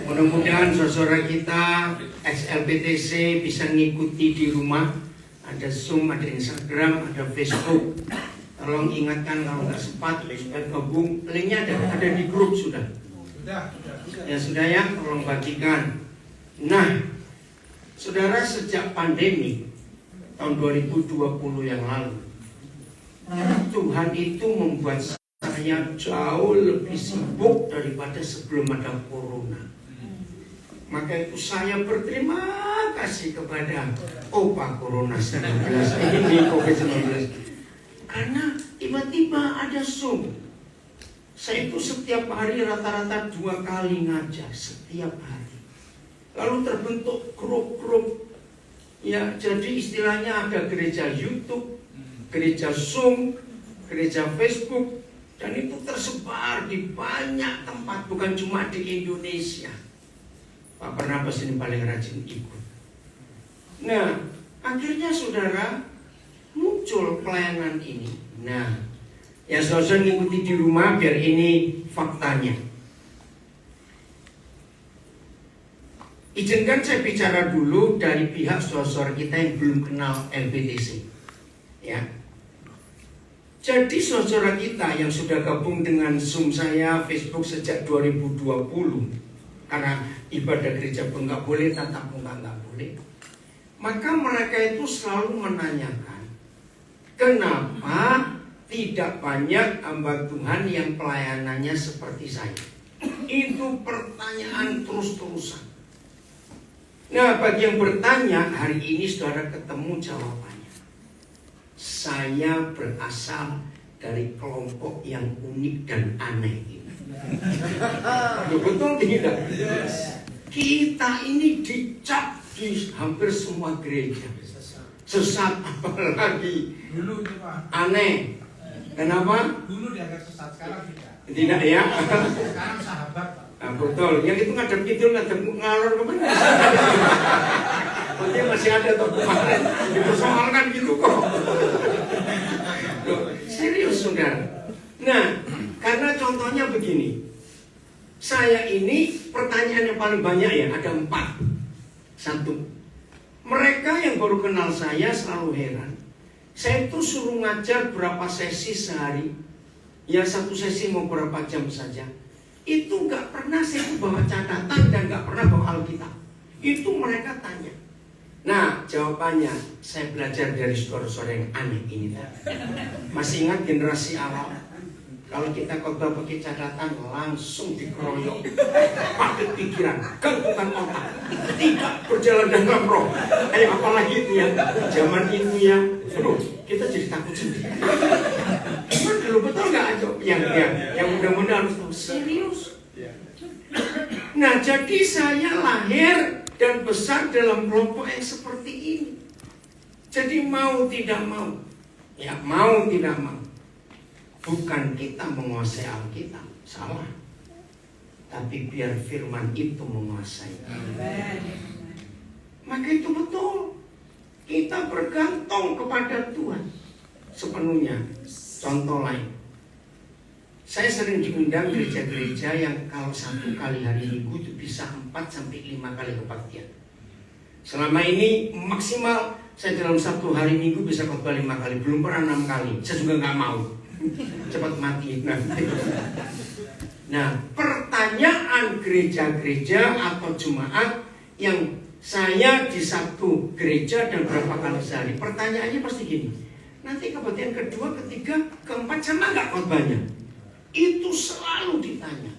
Mudah-mudahan saudara kita XLPTC bisa ngikuti di rumah. Ada Zoom, ada Instagram, ada Facebook. Tolong ingatkan kalau nggak sempat supaya gabung. Linknya ada di grup sudah. Ya sudah ya, tolong bagikan. Nah, saudara, sejak pandemi tahun 2020 yang lalu, Tuhan itu membuat saya jauh lebih sibuk daripada sebelum ada corona. Maka itu saya berterima kasih kepada Pak Corona 19 ini, COVID-19. Karena tiba-tiba ada Zoom. Saya itu setiap hari rata-rata 2 kali ngajar setiap hari. Lalu terbentuk grup-grup. Ya, jadi istilahnya ada gereja YouTube, gereja Zoom, gereja Facebook, dan itu tersebar di banyak tempat, bukan cuma di Indonesia. Pak Barnabas ini paling rajin ikut. Nah, akhirnya saudara, muncul pelayanan ini. Nah, ya saudara ngikuti di rumah biar ini faktanya. Izinkan saya bicara dulu dari pihak saudara kita yang belum kenal LPTC. Ya. Jadi saudara kita yang sudah gabung dengan Zoom saya, Facebook sejak 2020, karena ibadah gereja pun nggak boleh, tatap muka nggak boleh, maka mereka itu selalu menanyakan, kenapa tidak banyak hamba Tuhan yang pelayanannya seperti saya? Itu pertanyaan terus-terusan. Nah, bagi yang bertanya, hari ini saudara ketemu jawabannya. Saya berasal dari kelompok yang unik dan aneh ini. Betul tidak? Kita ini dicap di hampir semua gereja. Sesat, apalagi aneh. Kenapa? Dulu dianggap sesat, sekarang tidak. Tidak ya? Sekarang sahabat, Pak. Nah, betul. Yang itu ngadep kidul, ngadep ngalor kemana? Nanti masih ada tuh kemarin dipersoalkan gitu kok. Loh, serius saudara. Nah, karena contohnya begini. Saya ini pertanyaan yang paling banyak ya, ada 4. 1. Mereka yang baru kenal saya selalu heran. Saya itu suruh ngajar berapa sesi sehari. Ya, 1 sesi mau berapa jam saja. Itu gak pernah saya bawa catatan dan gak pernah bawa Alkitab. Itu mereka tanya. Nah, jawabannya saya belajar dari saudara-saudara yang aneh ini. Masih ingat generasi awal? Kalau kita khotbah pakai catatan langsung dikeroyok, pakai pikiran, gangguan otak, tidak berjalan dalam roh. Apalagi itu ya, zaman itu ya, kita jadi takut sendiri. Emang dulu betul nggak aja? Yang mudah-mudahan harus tahu serius. Nah, jadi saya lahir dan besar dalam kelompok yang seperti ini. Jadi mau tidak mau, ya mau tidak mau. Bukan kita menguasai Alkitab, salah. Tapi biar firman itu menguasai. Maka itu betul. Kita bergantung kepada Tuhan sepenuhnya. Contoh lain. Saya sering diundang gereja-gereja yang kalau 1 kali hari Minggu itu bisa 4-5 kali kebaktian. Selama ini maksimal saya dalam 1 hari Minggu bisa khotbah 5 kali. Belum pernah 6 kali. Saya juga nggak mau. Cepat mati nanti. Nah, pertanyaan gereja-gereja atau jemaat yang saya di 1 gereja dan berapa kali sehari, pertanyaannya pasti gini, nanti kebaktian kedua, ketiga, keempat sama nggak khotbahnya? Itu selalu ditanya.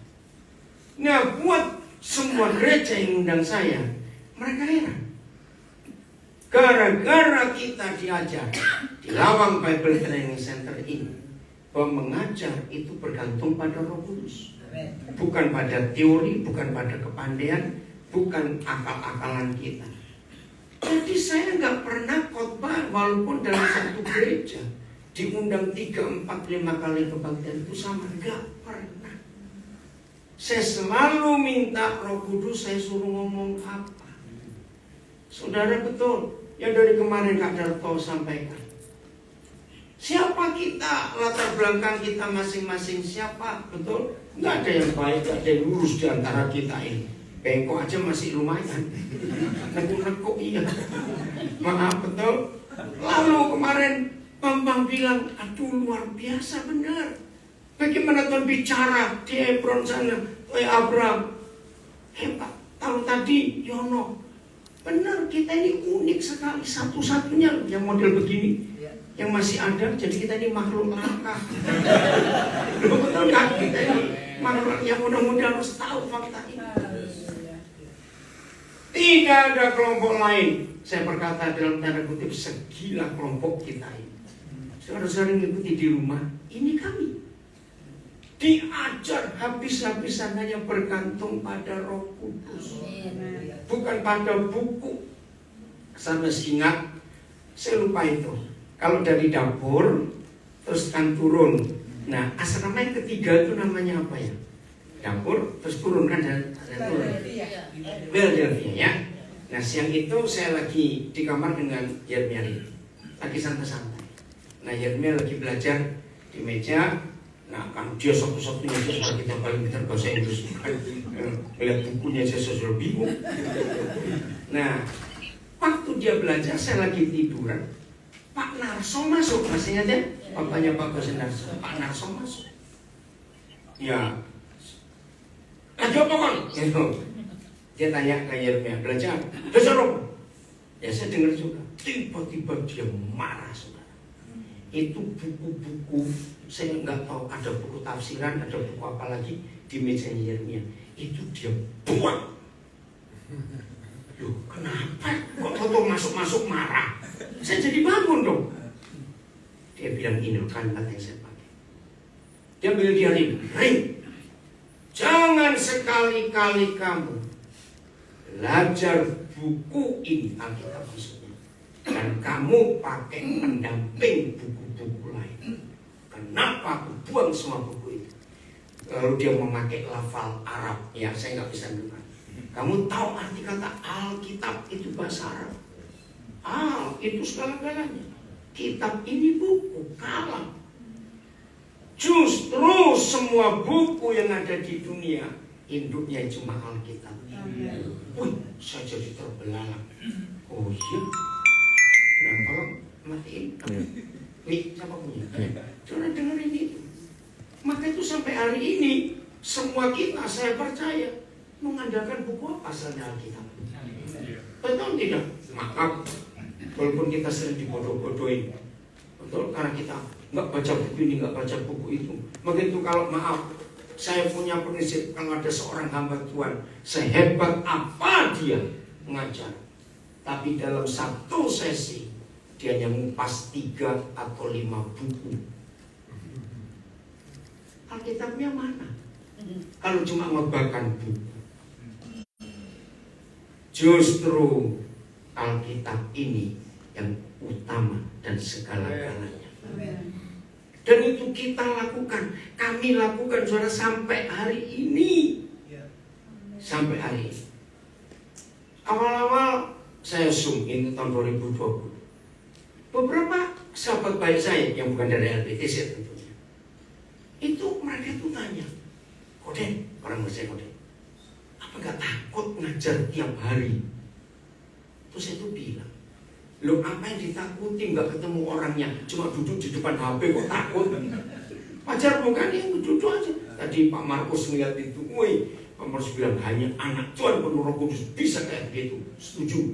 Nah, buat semua gereja yang undang saya, mereka heran. Gara-gara kita diajar di Lawang Bible Training Center ini, bahwa mengajar itu bergantung pada Roh Kudus, bukan pada teori, bukan pada kepandaian, bukan akal-akalan kita. Jadi saya nggak pernah khotbah walaupun dalam 1 gereja diundang 3, 4, 5 kali kebaktian itu sama, nggak pernah. Saya selalu minta Roh Kudus, saya suruh ngomong apa. Saudara betul yang dari kemarin Kak Darto sampaikan. Siapa kita, latar belakang kita masing-masing siapa, betul? Nggak ada yang baik, nggak ada yang lurus di antara kita ini. Bengkok aja masih lumayan. Nekuk-nekuk iya. Maaf betul. Lalu kemarin Bambang bilang, aduh luar biasa benar. Bagaimana Tuhan bicara di Hebron sana, Abraham. Hebat. Tahu tadi Yono. Benar, kita ini unik sekali. Satu-satunya yang model begini yang masih ada. Jadi kita ini makhluk langka. Betul kan? Kita ini makhluk yang mudah-mudahan harus tahu fakta ini. Tidak ada kelompok lain. Saya berkata dalam tanda kutip, segila kelompok kita ini. Saudara-saudara mengikuti di rumah, ini kami. Diajar habis-habisan hanya bergantung pada Roh Kudus. Bukan pada buku. Saya masih ingat, saya lupa itu. Kalau dari dapur, terus kan turun. Nah, asrama yang ketiga itu namanya apa ya? Dapur, terus turun kan dan turun. Philadelphia ya. Nah siang itu saya lagi di kamar dengan Yeremia, lagi santai-santai. Nah Yeremia lagi belajar di meja. Nah kan dia satu-satunya dia kita paling pintar bahasa Inggris. Lihat bukunya saya sudah bingung. Nah waktu dia belajar saya lagi tiduran. Pak Narso masuk, masih ingat ya? Bapaknya Pak Gosen Narso. Pak Narso masuk. Ya. Lagi apa kan? Dia tanya ke Yeremia, belajar apa? Ya saya dengar juga. Tiba-tiba dia marah, saudara. Itu buku-buku, saya nggak tahu ada buku tafsiran, ada buku apa lagi di mejanya Yeremia. Itu dia buang. Loh, kenapa? Kok foto masuk-masuk marah? Saya jadi bangun dong. Dia bilang ini kalimat yang saya pakai. Dia bilang dia ring. Jangan sekali-kali kamu belajar buku ini, Alkitab maksudnya, dan kamu pakai pendamping buku-buku lain. Kenapa aku buang semua buku itu? Lalu dia memakai lafal Arab, ya saya nggak bisa dengar. Kamu tahu arti kata Alkitab itu bahasa Arab? Itu segala-galanya. Kitab ini buku, kalam. Justru semua buku yang ada di dunia induknya cuma Alkitab. Wih, saya jadi terbelalak. Oh iya. Nah, tolong matiin. Nih, siapa punya? Coba dengerin itu. Maka itu sampai hari ini semua kita, saya percaya, mengandalkan buku apa asalnya Alkitab. Betul tidak? Maaf, walaupun kita sering dibodoh-bodohin. Betul, karena kita nggak baca buku ini, nggak baca buku itu. Begitu kalau maaf, saya punya prinsip kalau ada seorang hamba Tuhan, sehebat apa dia mengajar, tapi dalam satu sesi dia hanya ngupas 3 atau 5 buku. Alkitabnya mana? Kalau cuma ngebakan buku. Justru Alkitab ini yang utama dan segala-galanya. Dan itu kita lakukan, kami lakukan saudara sampai hari ini. Sampai hari ini. Awal-awal saya zoom ini tahun 2020. Beberapa sahabat baik saya yang bukan dari LPTC tentunya, itu mereka itu tanya, Koden, orang Mesir Koden, apa gak takut ngajar tiap hari? Terus saya itu bilang, lo apa yang ditakuti, nggak ketemu orangnya, cuma duduk di depan HP kok takut? Wajar bukan yang duduk aja. Tadi Pak Markus melihat itu, woi, Pak Markus bilang hanya anak Tuhan penuh Roh Kudus bisa kayak begitu. Setuju?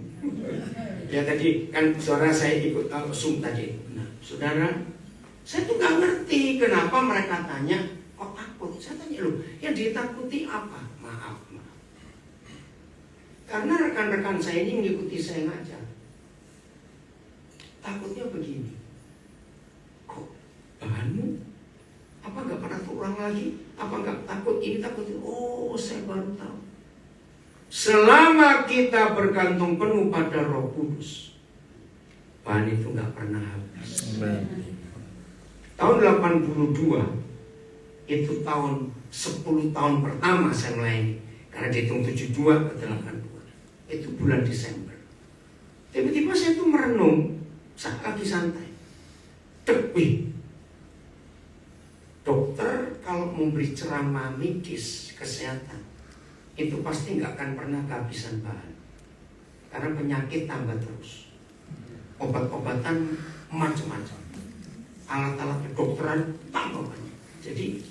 Ya tadi kan saudara saya ikut Zoom tadi. Nah, saudara, saya tuh nggak ngerti kenapa mereka tanya kok takut. Saya tanya lo, yang ditakuti apa? Maaf. Karena rekan-rekan saya ini mengikuti saya ngajar. Takutnya begini, kok bahanmu apa nggak pernah terulang lagi? Apa nggak takut ini takut itu? Oh, saya baru tahu. Selama kita bergantung penuh pada Roh Kudus, bahan itu nggak pernah habis. Tahun 82 itu tahun 10 tahun pertama saya melayani, karena dihitung 72 ke 82. Itu bulan Desember. Tiba-tiba saya itu merenung saat lagi santai. Wih, dokter kalau memberi ceramah medis kesehatan itu pasti nggak akan pernah kehabisan bahan. Karena penyakit tambah terus, obat-obatan macam-macam, alat-alat kedokteran tambah banyak. Jadi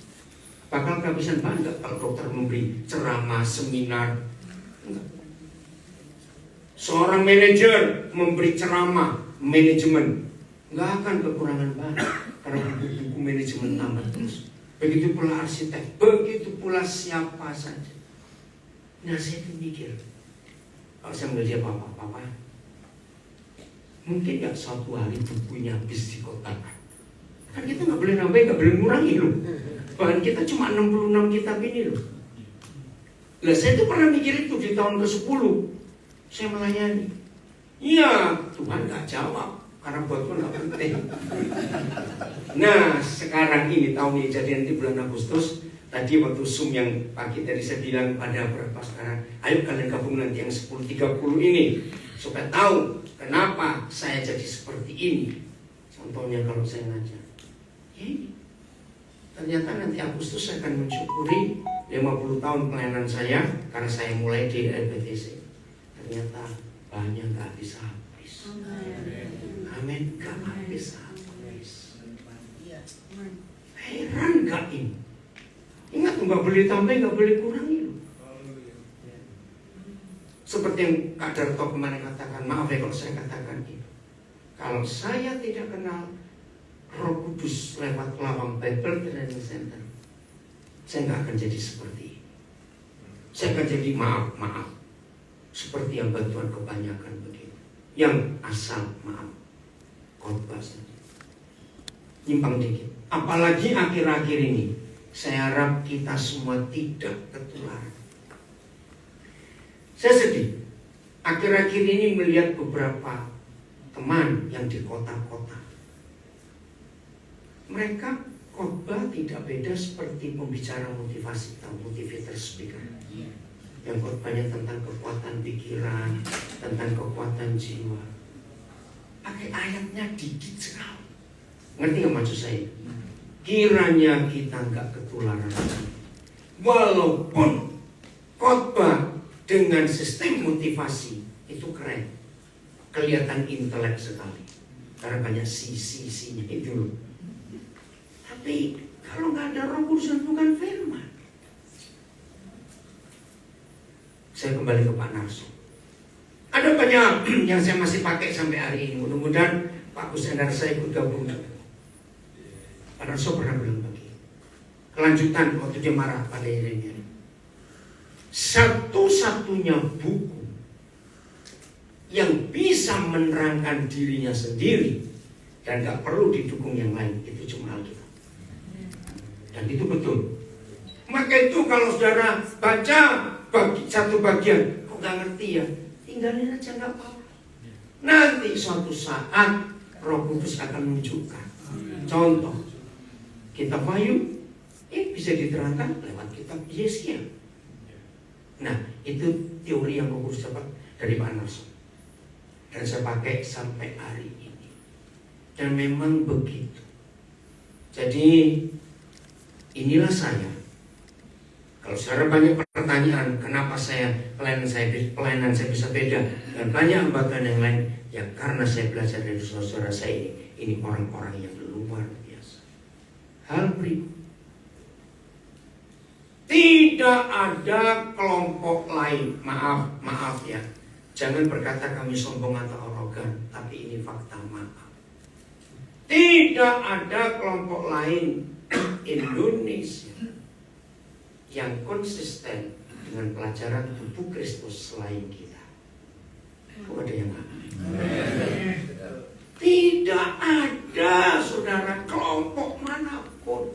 bakal kehabisan bahan nggak kalau dokter memberi ceramah, seminar? Enggak. Seorang manajer memberi ceramah manajemen, nggak akan kekurangan bahan karena buku-buku manajemen tambah terus. Begitu pula arsitek, begitu pula siapa saja. Nah, saya tuh mikir, kalau saya melihat Papa, mungkin nggak suatu hari bukunya habis di kota. Kan kita nggak boleh nambah, nggak boleh ngurangi loh. Bahkan kita cuma 66 kitab ini loh. Lah saya tuh pernah mikir itu di tahun ke-10. Saya melayani. Iya, Tuhan nggak jawab karena buatku nggak penting. Nah, sekarang ini tahun ini jadi nanti bulan Agustus. Tadi waktu Zoom yang pagi tadi saya bilang pada beberapa sekarang, ayo kalian gabung nanti yang 10.30 ini supaya tahu kenapa saya jadi seperti ini. Contohnya kalau saya ngajar, ya ini. Ternyata nanti Agustus saya akan mensyukuri 50 tahun pelayanan saya karena saya mulai di LPTC. Ternyata banyak gak habis-habis. Amin, gak habis-habis. Heran gak ini? Ingat, nggak boleh tambah, nggak boleh kurangi. Seperti yang Kak Darto kemarin katakan, maaf ya kalau saya katakan itu. Kalau saya tidak kenal Roh Kudus lewat Lawang Bible Training Center, saya nggak akan jadi seperti ini. Saya akan jadi maaf, seperti yang bantuan kebanyakan begitu, yang asal maaf khotbah saja, nyimpang dikit. Apalagi akhir-akhir ini. Saya harap kita semua tidak ketularan. Saya sedih. Akhir-akhir ini melihat beberapa teman yang di kota-kota. Mereka khotbah tidak beda seperti pembicara motivasi atau motivator speaker. Yang khotbahnya tentang kekuatan pikiran, tentang kekuatan jiwa. Pakai ayatnya dikit sekali. Ngerti nggak maksud saya? Kiranya kita nggak ketularan. Walaupun khotbah dengan sistem motivasi itu keren, kelihatan intelek sekali karena banyak sisi-sisinya itu loh. Tapi kalau nggak ada Roh Kudus bukan firman. Saya kembali ke Pak Narso. Ada banyak yang saya masih pakai sampai hari ini. Mudah-mudahan Pak Gus Endar saya ikut gabung. Pak Narso pernah bilang begini. Kelanjutan waktu dia marah pada Yeremia. Satu-satunya buku yang bisa menerangkan dirinya sendiri dan gak perlu didukung yang lain itu cuma Alkitab. Dan itu betul. Maka itu kalau saudara baca satu bagian kok gak ngerti ya, tinggalin aja gak apa-apa. Nanti suatu saat Roh Kudus akan menunjukkan. Contoh kitab Wahyu bisa diterangkan lewat kitab Yesaya. Nah, itu teori yang Roh Kudus dapat dari Pak Narso. Dan saya pakai sampai hari ini. Dan memang begitu. Jadi inilah saya. Kalau saudara banyak pertanyaan, kenapa pelayanan saya bisa beda dan banyak lembaga yang lain, ya karena saya belajar dari saudara saya ini orang-orang yang luar biasa. Hal berikut, tidak ada kelompok lain. Maaf ya, jangan berkata kami sombong atau arogan, tapi ini fakta. Maaf, tidak ada kelompok lain Indonesia yang konsisten dengan pelajaran tubuh Kristus selain kita. Kok ada yang nggak? Tidak ada, saudara, kelompok manapun.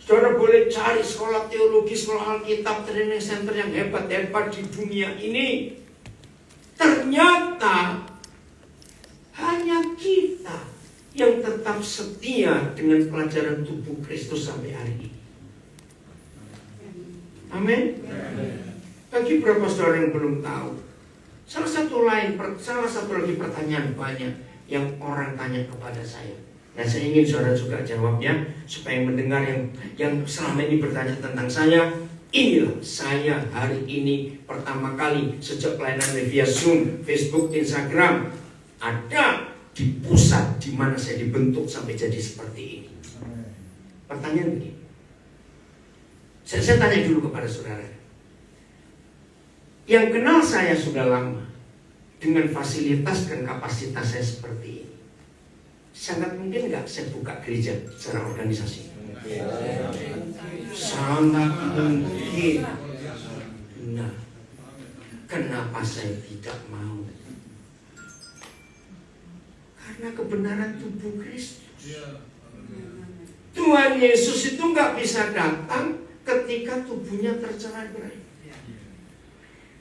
Saudara boleh cari sekolah teologi, sekolah Alkitab, training center yang hebat-hebat di dunia ini. Ternyata hanya kita yang tetap setia dengan pelajaran tubuh Kristus sampai hari ini. Amin. Bagi beberapa saudara yang belum tahu, salah satu lagi pertanyaan banyak yang orang tanya kepada saya. Nah, saya ingin saudara juga jawabnya supaya mendengar yang selama ini bertanya tentang saya, inilah saya hari ini pertama kali sejak pelayanan via Zoom, Facebook, Instagram, ada di pusat di mana saya dibentuk sampai jadi seperti ini. Pertanyaan begini, saya tanya dulu kepada saudara, yang kenal saya sudah lama, dengan fasilitas dan kapasitas saya seperti ini, sangat mungkin nggak saya buka gereja secara organisasi? Sangat mungkin. Nah, kenapa saya tidak mau? Karena kebenaran tubuh Kristus. Tuhan Yesus itu nggak bisa datang ketika tubuhnya tercerai-berai.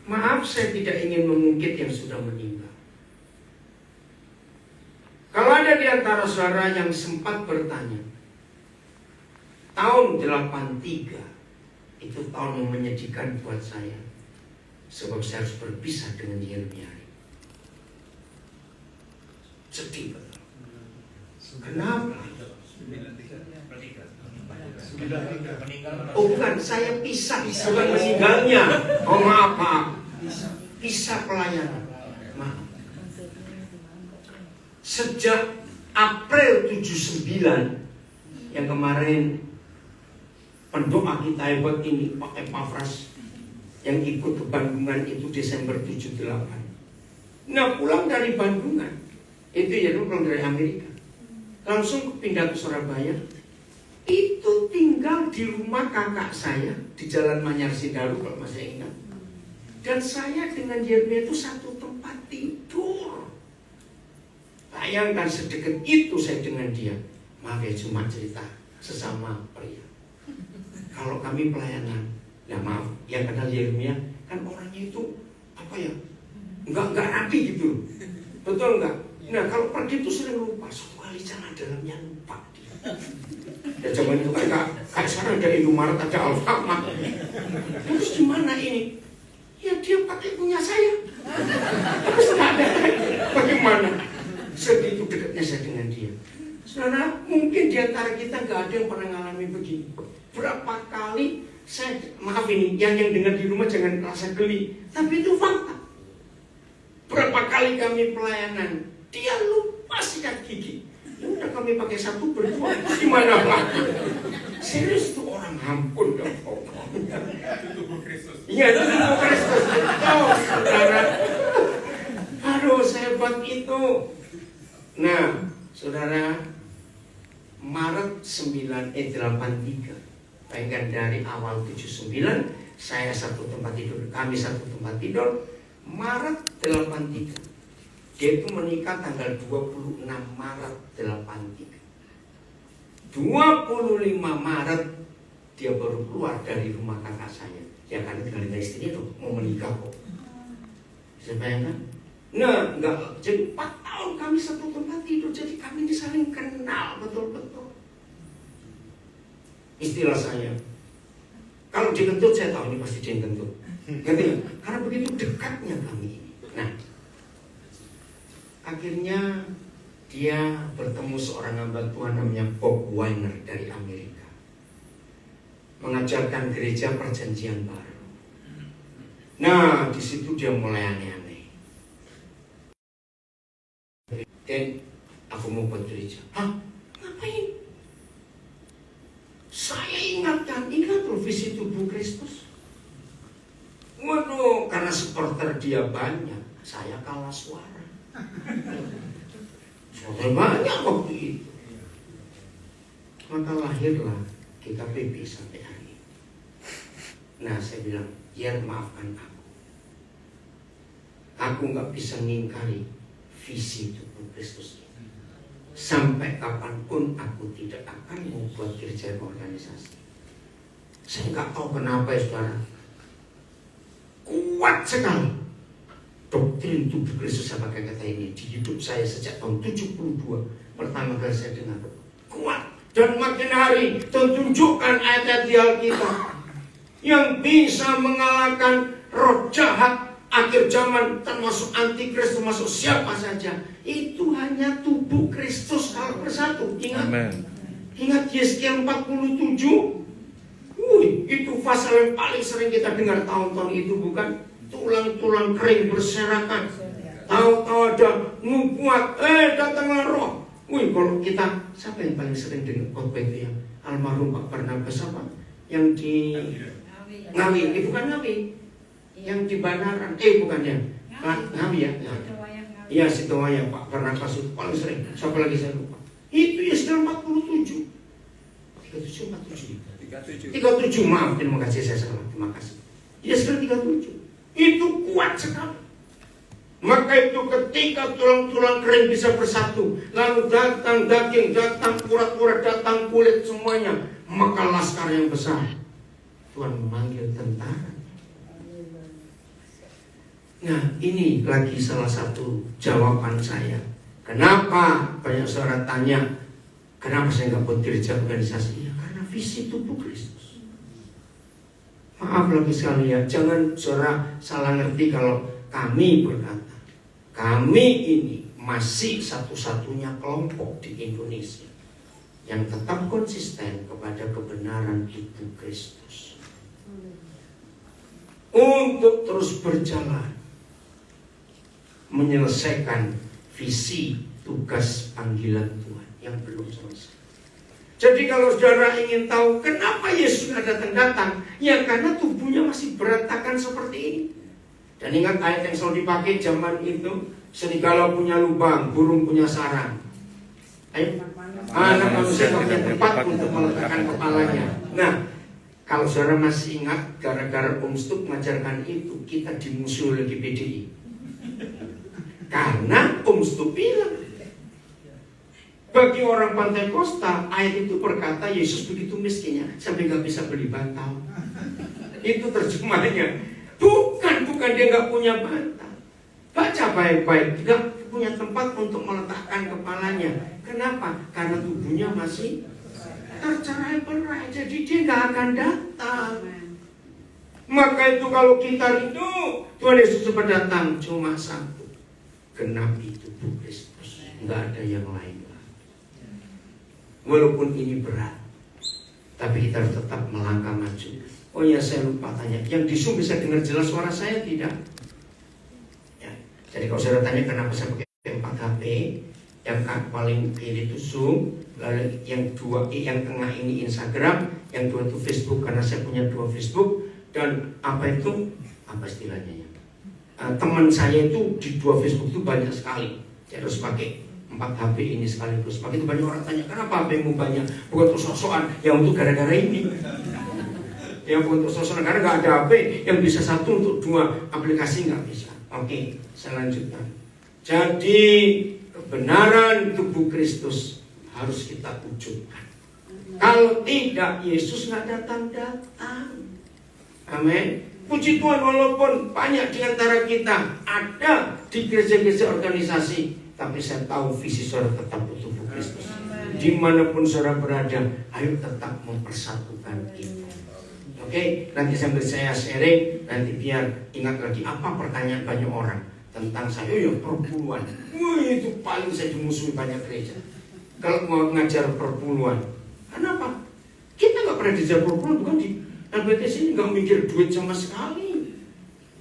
Maaf, saya tidak ingin mengungkit yang sudah meninggal. Kalau ada di antara saudara yang sempat bertanya, tahun 83 itu tahun yang menyedihkan buat saya, sebab saya harus berpisah dengan Yeremia. Sedih betul. Kenapa? Oh bukan, saya pisah, bukan meninggalnya. Oh maaf. Pisah pelayanan. Maaf. Sejak April 79 yang kemarin pendoa kita hebat ini Pak Epafras yang ikut ke Bandungan itu Desember 78. Nah pulang dari Bandungan itu ya pulang dari Amerika, langsung pindah ke Surabaya. Itu tinggal di rumah kakak saya di Jalan Manyar Sindaru kalau masih ingat. Dan saya dengan Yeremia itu satu tempat tidur. Bayangkan sedekat itu saya dengan dia. Maaf ya, cuma cerita sesama pria. Kalau kami pelayanan, ya maaf, yang kenal Yeremia kan orangnya itu apa ya, nggak rapi gitu, betul nggak? Nah kalau pergi itu sering lupa, suatu kali celana dalamnya lupa. Ya zaman itu kan kayak sekarang ada Indomaret, ada Alfamart. Terus gimana ini? Ya dia pakai punya saya. Terus nggak ada. Bagaimana? Segitu dekatnya saya dengan dia. Saudara, mungkin di antara kita nggak ada yang pernah ngalami begini. Berapa kali saya, maaf ini, yang dengar di rumah jangan rasa geli, tapi itu fakta. Berapa kali kami pelayanan, dia lupa sikat gigi. Ya udah kami pakai satu berdua, gimana lagi? Serius tuh orang, ampun dong. Tubuh Kristus. Iya, itu tubuh Kristus. Oh, saudara. Aduh, sehebat itu. Nah, saudara, Maret 83. Bayangkan dari awal 79, saya satu tempat tidur, kami satu tempat tidur. Maret 83. Dia itu menikah tanggal 26 Maret 83. 25 Maret dia baru keluar dari rumah kakak saya. Ya karena tinggal dengan istri itu mau menikah kok. Bisa bayangkan? Nah, enggak, jadi 4 tahun kami satu tempat tidur. Jadi kami ini saling kenal betul-betul. Istilah saya, kalau dikentut saya tahu ini pasti dia yang kentut. Ngerti nggak? Karena begitu dekatnya kami ini. Nah, akhirnya dia bertemu seorang hamba Tuhan namanya Bob Weiner dari Amerika, mengajarkan gereja Perjanjian Baru. Nah, di situ dia mulai aneh-aneh. Dan aku mau buat gereja. Hah? Ngapain? Saya ingat loh visi tubuh Kristus. Waduh, karena supporter dia banyak, saya kalah suara. Supporter banyak waktu itu. Maka lahirlah kita PP sampai hari ini. Nah, saya bilang, ya maafkan aku. Aku nggak bisa ngingkari visi tubuh Kristus ini. Sampai kapanpun aku tidak akan membuat gereja organisasi. Saya nggak tahu kenapa ya saudara, kuat sekali doktrin tubuh Kristus, saya pakai kata ini di hidup saya sejak tahun 72 pertama kali saya dengar. Kuat, dan makin hari tunjukkan ayat di Alkitab yang bisa mengalahkan roh jahat akhir zaman, termasuk antikris, termasuk siapa saja. Itu hanya tubuh Kristus kalau bersatu. Ingat, Amen. Ingat Yeskiel 47. Itu pasal yang paling sering kita dengar tahun-tahun itu, bukan? Tulang-tulang kering berserakan. Tahu-tahu ada nubuat, datanglah roh. Kalau kita, siapa yang paling sering dengar khotbah itu ya? Almarhum Pak Barnabas apa? Yang di Ngawi, bukan Ngawi. Yang di Banaran, bukan ya? Ngawi ya? Iya, Situwaya Pak Barnabas itu paling sering. Siapa lagi saya lupa? Itu Yesaya 47. 37, maaf, terima kasih, saya salah, terima kasih. Yesaya 37 itu kuat sekali. Maka itu ketika tulang-tulang kering bisa bersatu, lalu datang daging, datang urat-urat, datang kulit, semuanya, maka laskar yang besar, Tuhan memanggil tentara. Nah, ini lagi salah satu jawaban saya. Kenapa banyak saudara tanya, kenapa saya nggak buat gereja organisasi? Ya, karena visi tubuh Kristus. Maaf lagi sekali ya, jangan saudara salah ngerti kalau kami berkata, kami ini masih satu-satunya kelompok di Indonesia yang tetap konsisten kepada kebenaran tubuh Kristus. Untuk terus berjalan menyelesaikan visi tugas panggilan Tuhan yang belum selesai. Jadi kalau saudara ingin tahu kenapa Yesus nggak datang-datang, ya karena tubuhnya masih berantakan seperti ini. Dan ingat ayat yang selalu dipakai zaman itu, serigala punya lubang, burung punya sarang. Ayo, anak manusia punya tempat untuk meletakkan kepalanya. Nah, kalau saudara masih ingat, gara-gara Om Stup mengajarkan itu, kita dimusuhi oleh GPDI. Karena Om Stup bilang, bagi orang Pantai Kosta, ayat itu berkata Yesus begitu miskinnya sampai gak bisa beli bantal. Itu terjemahnya. Bukan dia gak punya bantal. Baca baik-baik, gak punya tempat untuk meletakkan kepalanya. Kenapa? Karena tubuhnya masih tercerai-berai, jadi dia gak akan datang. Maka itu kalau kita rindu Tuhan Yesus datang, cuma satu, genapi tubuh Kristus, nggak ada yang lain. Walaupun ini berat, tapi kita harus tetap melangkah maju. Oh ya, saya lupa tanya, yang di Zoom bisa dengar jelas suara saya tidak? Ya. Jadi kalau saya tanya kenapa saya pakai 4 HP, yang paling kiri itu Zoom, lalu yang tengah ini Instagram, yang dua itu Facebook karena saya punya 2 Facebook, dan apa istilahnya ya? Teman saya itu di 2 Facebook itu banyak sekali. Saya harus pakai 4 HP ini sekaligus. Begitu banyak orang tanya, kenapa HP-mu banyak? Bukan untuk sok-sokan, yang untuk gara-gara ini. Yang bukan untuk sok-sokan, karena nggak ada HP yang bisa satu untuk 2 aplikasi, nggak bisa. Oke, saya lanjutkan. Jadi kebenaran tubuh Kristus harus kita wujudkan. Kalau tidak, Yesus nggak datang-datang. Amin. Puji Tuhan, walaupun banyak di antara kita ada di gereja-gereja organisasi, tapi saya tahu visi saudara tetap tubuh Kristus. Dimanapun saudara berada, ayo tetap mempersatukan itu. Oke, nanti sambil saya sharing, nanti biar ingat lagi apa pertanyaan banyak orang tentang saya. Ya perpuluhan, itu paling saya dimusuhi banyak gereja. Kalau mau ngajar perpuluhan, kenapa? Kita nggak pernah diajar perpuluhan, bukan di LBTS ini nggak mikir duit sama sekali.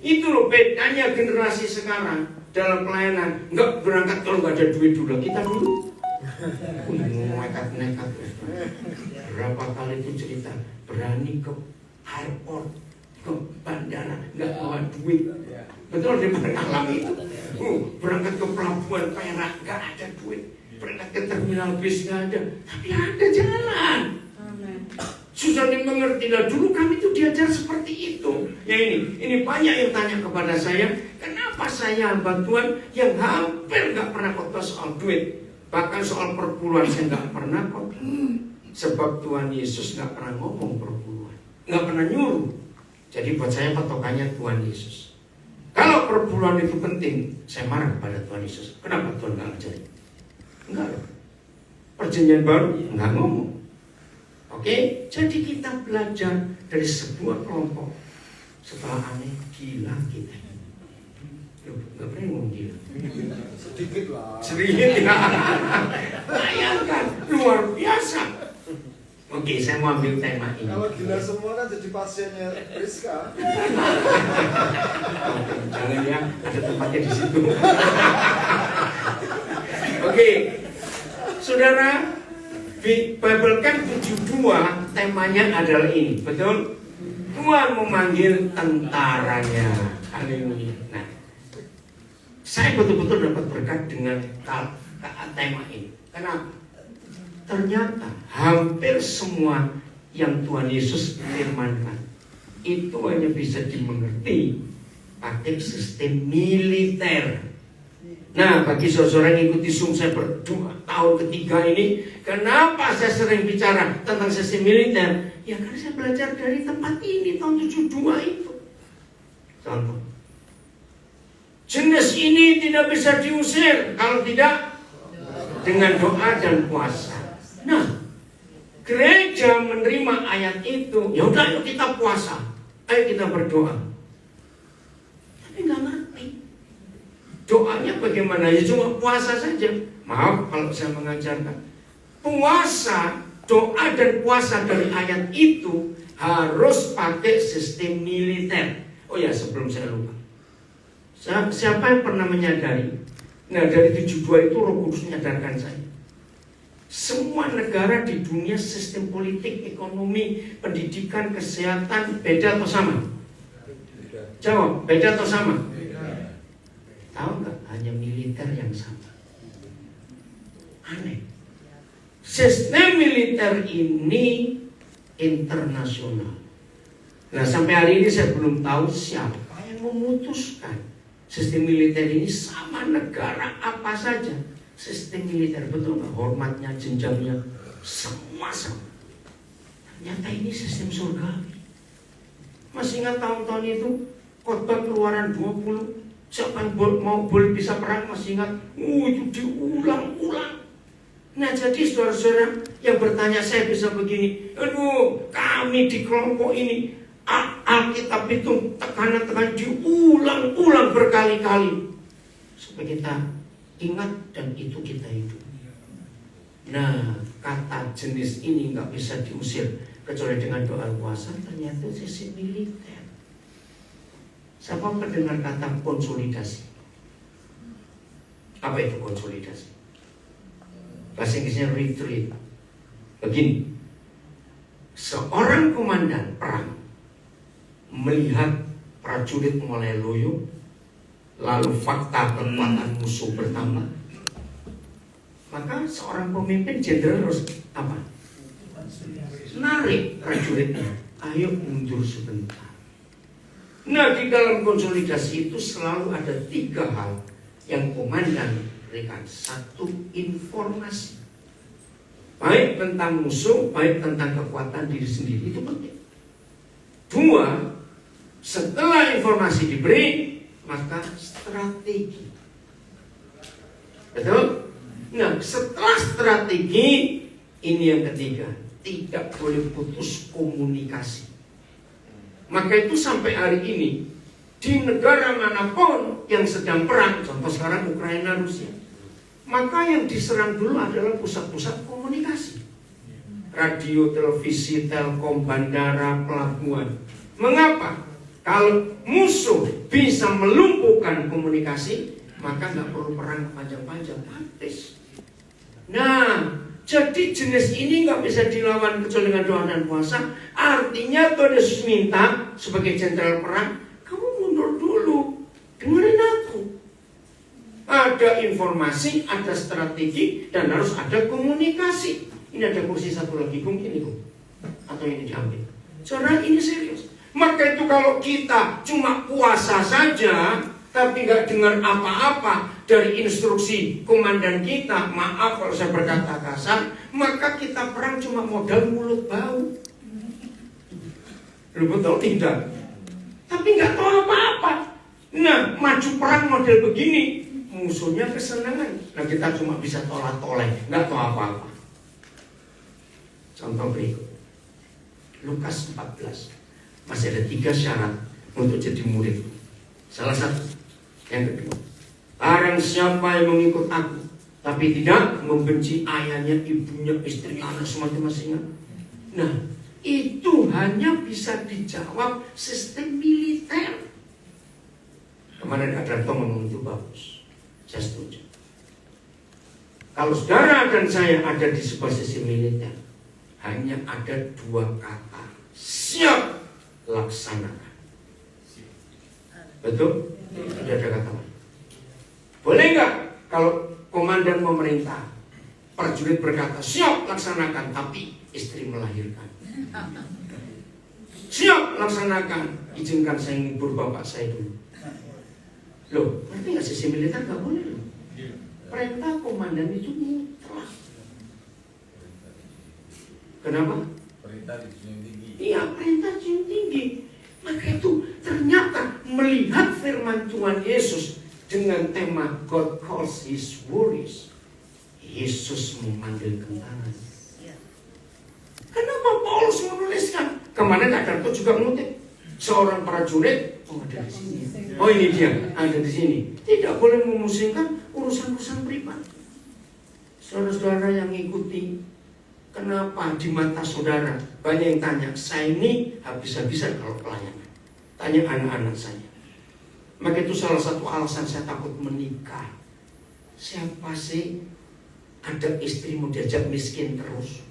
Itu loh bedanya generasi sekarang dalam pelayanan. Nggak berangkat kalau nggak ada duit dulu. Kita dulu nekat. Berapa kali itu cerita berani ke airport, ke bandara, nggak bawa duit. Betul, di pengalaman itu. Berangkat ke pelabuhan Perak nggak ada duit. Berangkat ke terminal bis nggak ada, tapi ada jalan. Susah dimengerti lah. Dulu kami itu diajar seperti itu. Ya ini banyak yang tanya kepada saya, kenapa saya hamba Tuhan yang hampir nggak pernah khotbah soal duit, bahkan soal perpuluhan saya nggak pernah khotbah. Sebab Tuhan Yesus nggak pernah ngomong perpuluhan, nggak pernah nyuruh. Jadi buat saya patokannya Tuhan Yesus. Kalau perpuluhan itu penting, saya marah kepada Tuhan Yesus. Kenapa Tuhan nggak ajarin? Enggak. Perjanjian baru nggak ngomong. Oke, jadi kita belajar dari sebuah kelompok. Setelah aneh, gila kita. Gak pernah ngomong gila. Sedikit lah. Sedikit ya. Bayangkan, luar biasa. Oke, saya mau ambil tema ini. Kalau gila semua kan jadi pasiennya Rizka. Jangan ya, ada tempatnya di situ. Oke, saudara, Bible kan 72 temanya adalah ini, betul? Tuhan memanggil tentaranya. Haleluya. Nah, saya betul-betul dapat berkat dengan tema ini. Kenapa? Ternyata hampir semua yang Tuhan Yesus firmankan itu hanya bisa dimengerti pakai sistem militer. Nah, bagi saudara yang ikuti Zoom saya berdua tahun ketiga ini, kenapa saya sering bicara tentang sistem militer? Ya karena saya belajar dari tempat ini tahun 72 itu. Contoh, jenis ini tidak bisa diusir kalau tidak dengan doa dan puasa. Nah, gereja menerima ayat itu, ya udah yuk kita puasa, ayo kita berdoa. Tapi nggak ngerti doanya bagaimana, ya cuma puasa saja. Maaf kalau saya mengajarkan puasa, doa dan puasa dari ayat itu harus pakai sistem militer. Oh ya, sebelum saya lupa, siapa yang pernah menyadari? Nah, dari 72 itu Roh Kudus menyadarkan saya. Semua negara di dunia sistem politik, ekonomi, pendidikan, kesehatan beda atau sama? Jawab, beda atau sama? Tahu nggak? Hanya militer yang sama. Aneh. Sistem militer ini internasional. Nah, sampai hari ini saya belum tahu siapa yang memutuskan sistem militer ini sama negara apa saja. Sistem militer, betul nggak? Hormatnya, jenjangnya, semua sama. Ternyata ini sistem surgawi. Masih ingat tahun-tahun itu Khotbah Keluaran 20, siapa yang mau boleh bisa perang, masih ingat? Itu diulang-ulang. Nah, jadi saudara-saudara yang bertanya, saya bisa begini, aduh, kami di kelompok ini Alkitab itu tekanan-tekanan diulang-ulang berkali-kali supaya kita ingat dan itu kita hidup. Nah, kata jenis ini nggak bisa diusir kecuali dengan doa puasa. Ternyata sisi militer. Siapa mendengar kata konsolidasi? Apa itu konsolidasi? Bahasa Inggrisnya retreat. Begini, seorang komandan perang melihat prajurit mulai loyo, lalu fakta kekuatan musuh bertambah, maka seorang pemimpin jenderal harus apa? Narik prajuritnya, ayo mundur sebentar. Nah, di dalam konsolidasi itu selalu ada 3 hal yang komandan berikan. 1, informasi, baik tentang musuh, baik tentang kekuatan diri sendiri, itu penting. 2, setelah informasi diberi, maka strategi. Betul? Nah, setelah strategi, ini yang ketiga, tidak boleh putus komunikasi. Maka itu sampai hari ini di negara manapun yang sedang perang, contoh sekarang Ukraina, Rusia, maka yang diserang dulu adalah pusat-pusat komunikasi. Radio, televisi, telkom, bandara, pelabuhan. Mengapa? Kalau musuh bisa melumpuhkan komunikasi, maka nggak perlu perang panjang-panjang, habis. Nah, jadi jenis ini nggak bisa dilawan kecuali dengan doa dan puasa. Artinya Tuhan Yesus minta sebagai jenderal perang, kamu mundur dulu, dengerin aku. Ada informasi, ada strategi, dan harus ada komunikasi. Ini ada kursi satu lagi, mungkin itu, atau ini diambil. Saudara, ini serius. Maka itu kalau kita cuma puasa saja, tapi nggak dengar apa-apa dari instruksi komandan kita, maaf kalau saya berkata kasar, maka kita perang cuma modal mulut bau. Lu betul tidak? Tapi nggak tahu apa-apa. Nah, maju perang model begini, musuhnya kesenangan. Nah, kita cuma bisa tolak-tolak, nggak tahu apa-apa. Contoh berikut, Lukas 14. Masih ada 3 syarat untuk jadi murid. Salah satu, yang kedua, barang siapa yang mengikut aku, tapi tidak membenci ayahnya, ibunya, istri, anak, semacam masing-masing, Nah, itu hanya bisa dijawab sistem militer. Kemarin ada ngomong itu bagus, saya setuju. Kalau saudara dan saya ada di sebuah sistem militer, hanya ada dua kata, siap laksanakan. Betul? Tidak ada kata lain. Boleh nggak kalau komandan memerintah, prajurit berkata siap laksanakan, tapi istri melahirkan? Siap laksanakan, izinkan saya ngibur bapak saya dulu. Loh, berarti nggak sistem militer nggak boleh loh. Perintah komandan itu mutlak. Kenapa? Perintah dijunjung tinggi. Iya, perintah dijunjung tinggi. Maka itu ternyata melihat firman Tuhan Yesus dengan tema God calls his worries, Yesus memanggil tentara. Kenapa Paulus menuliskan? Kemarin Adarto juga mengutip seorang prajurit. Oh, ada di sini. Oh, ini dia, ada di sini. Tidak boleh memusingkan urusan-urusan pribadi. Saudara-saudara yang ikuti, kenapa di mata saudara banyak yang tanya, saya ini habis-habisan kalau pelayanan. Tanya anak-anak saya. Maka itu salah satu alasan saya takut menikah. Siapa sih ada istri mau diajak miskin terus?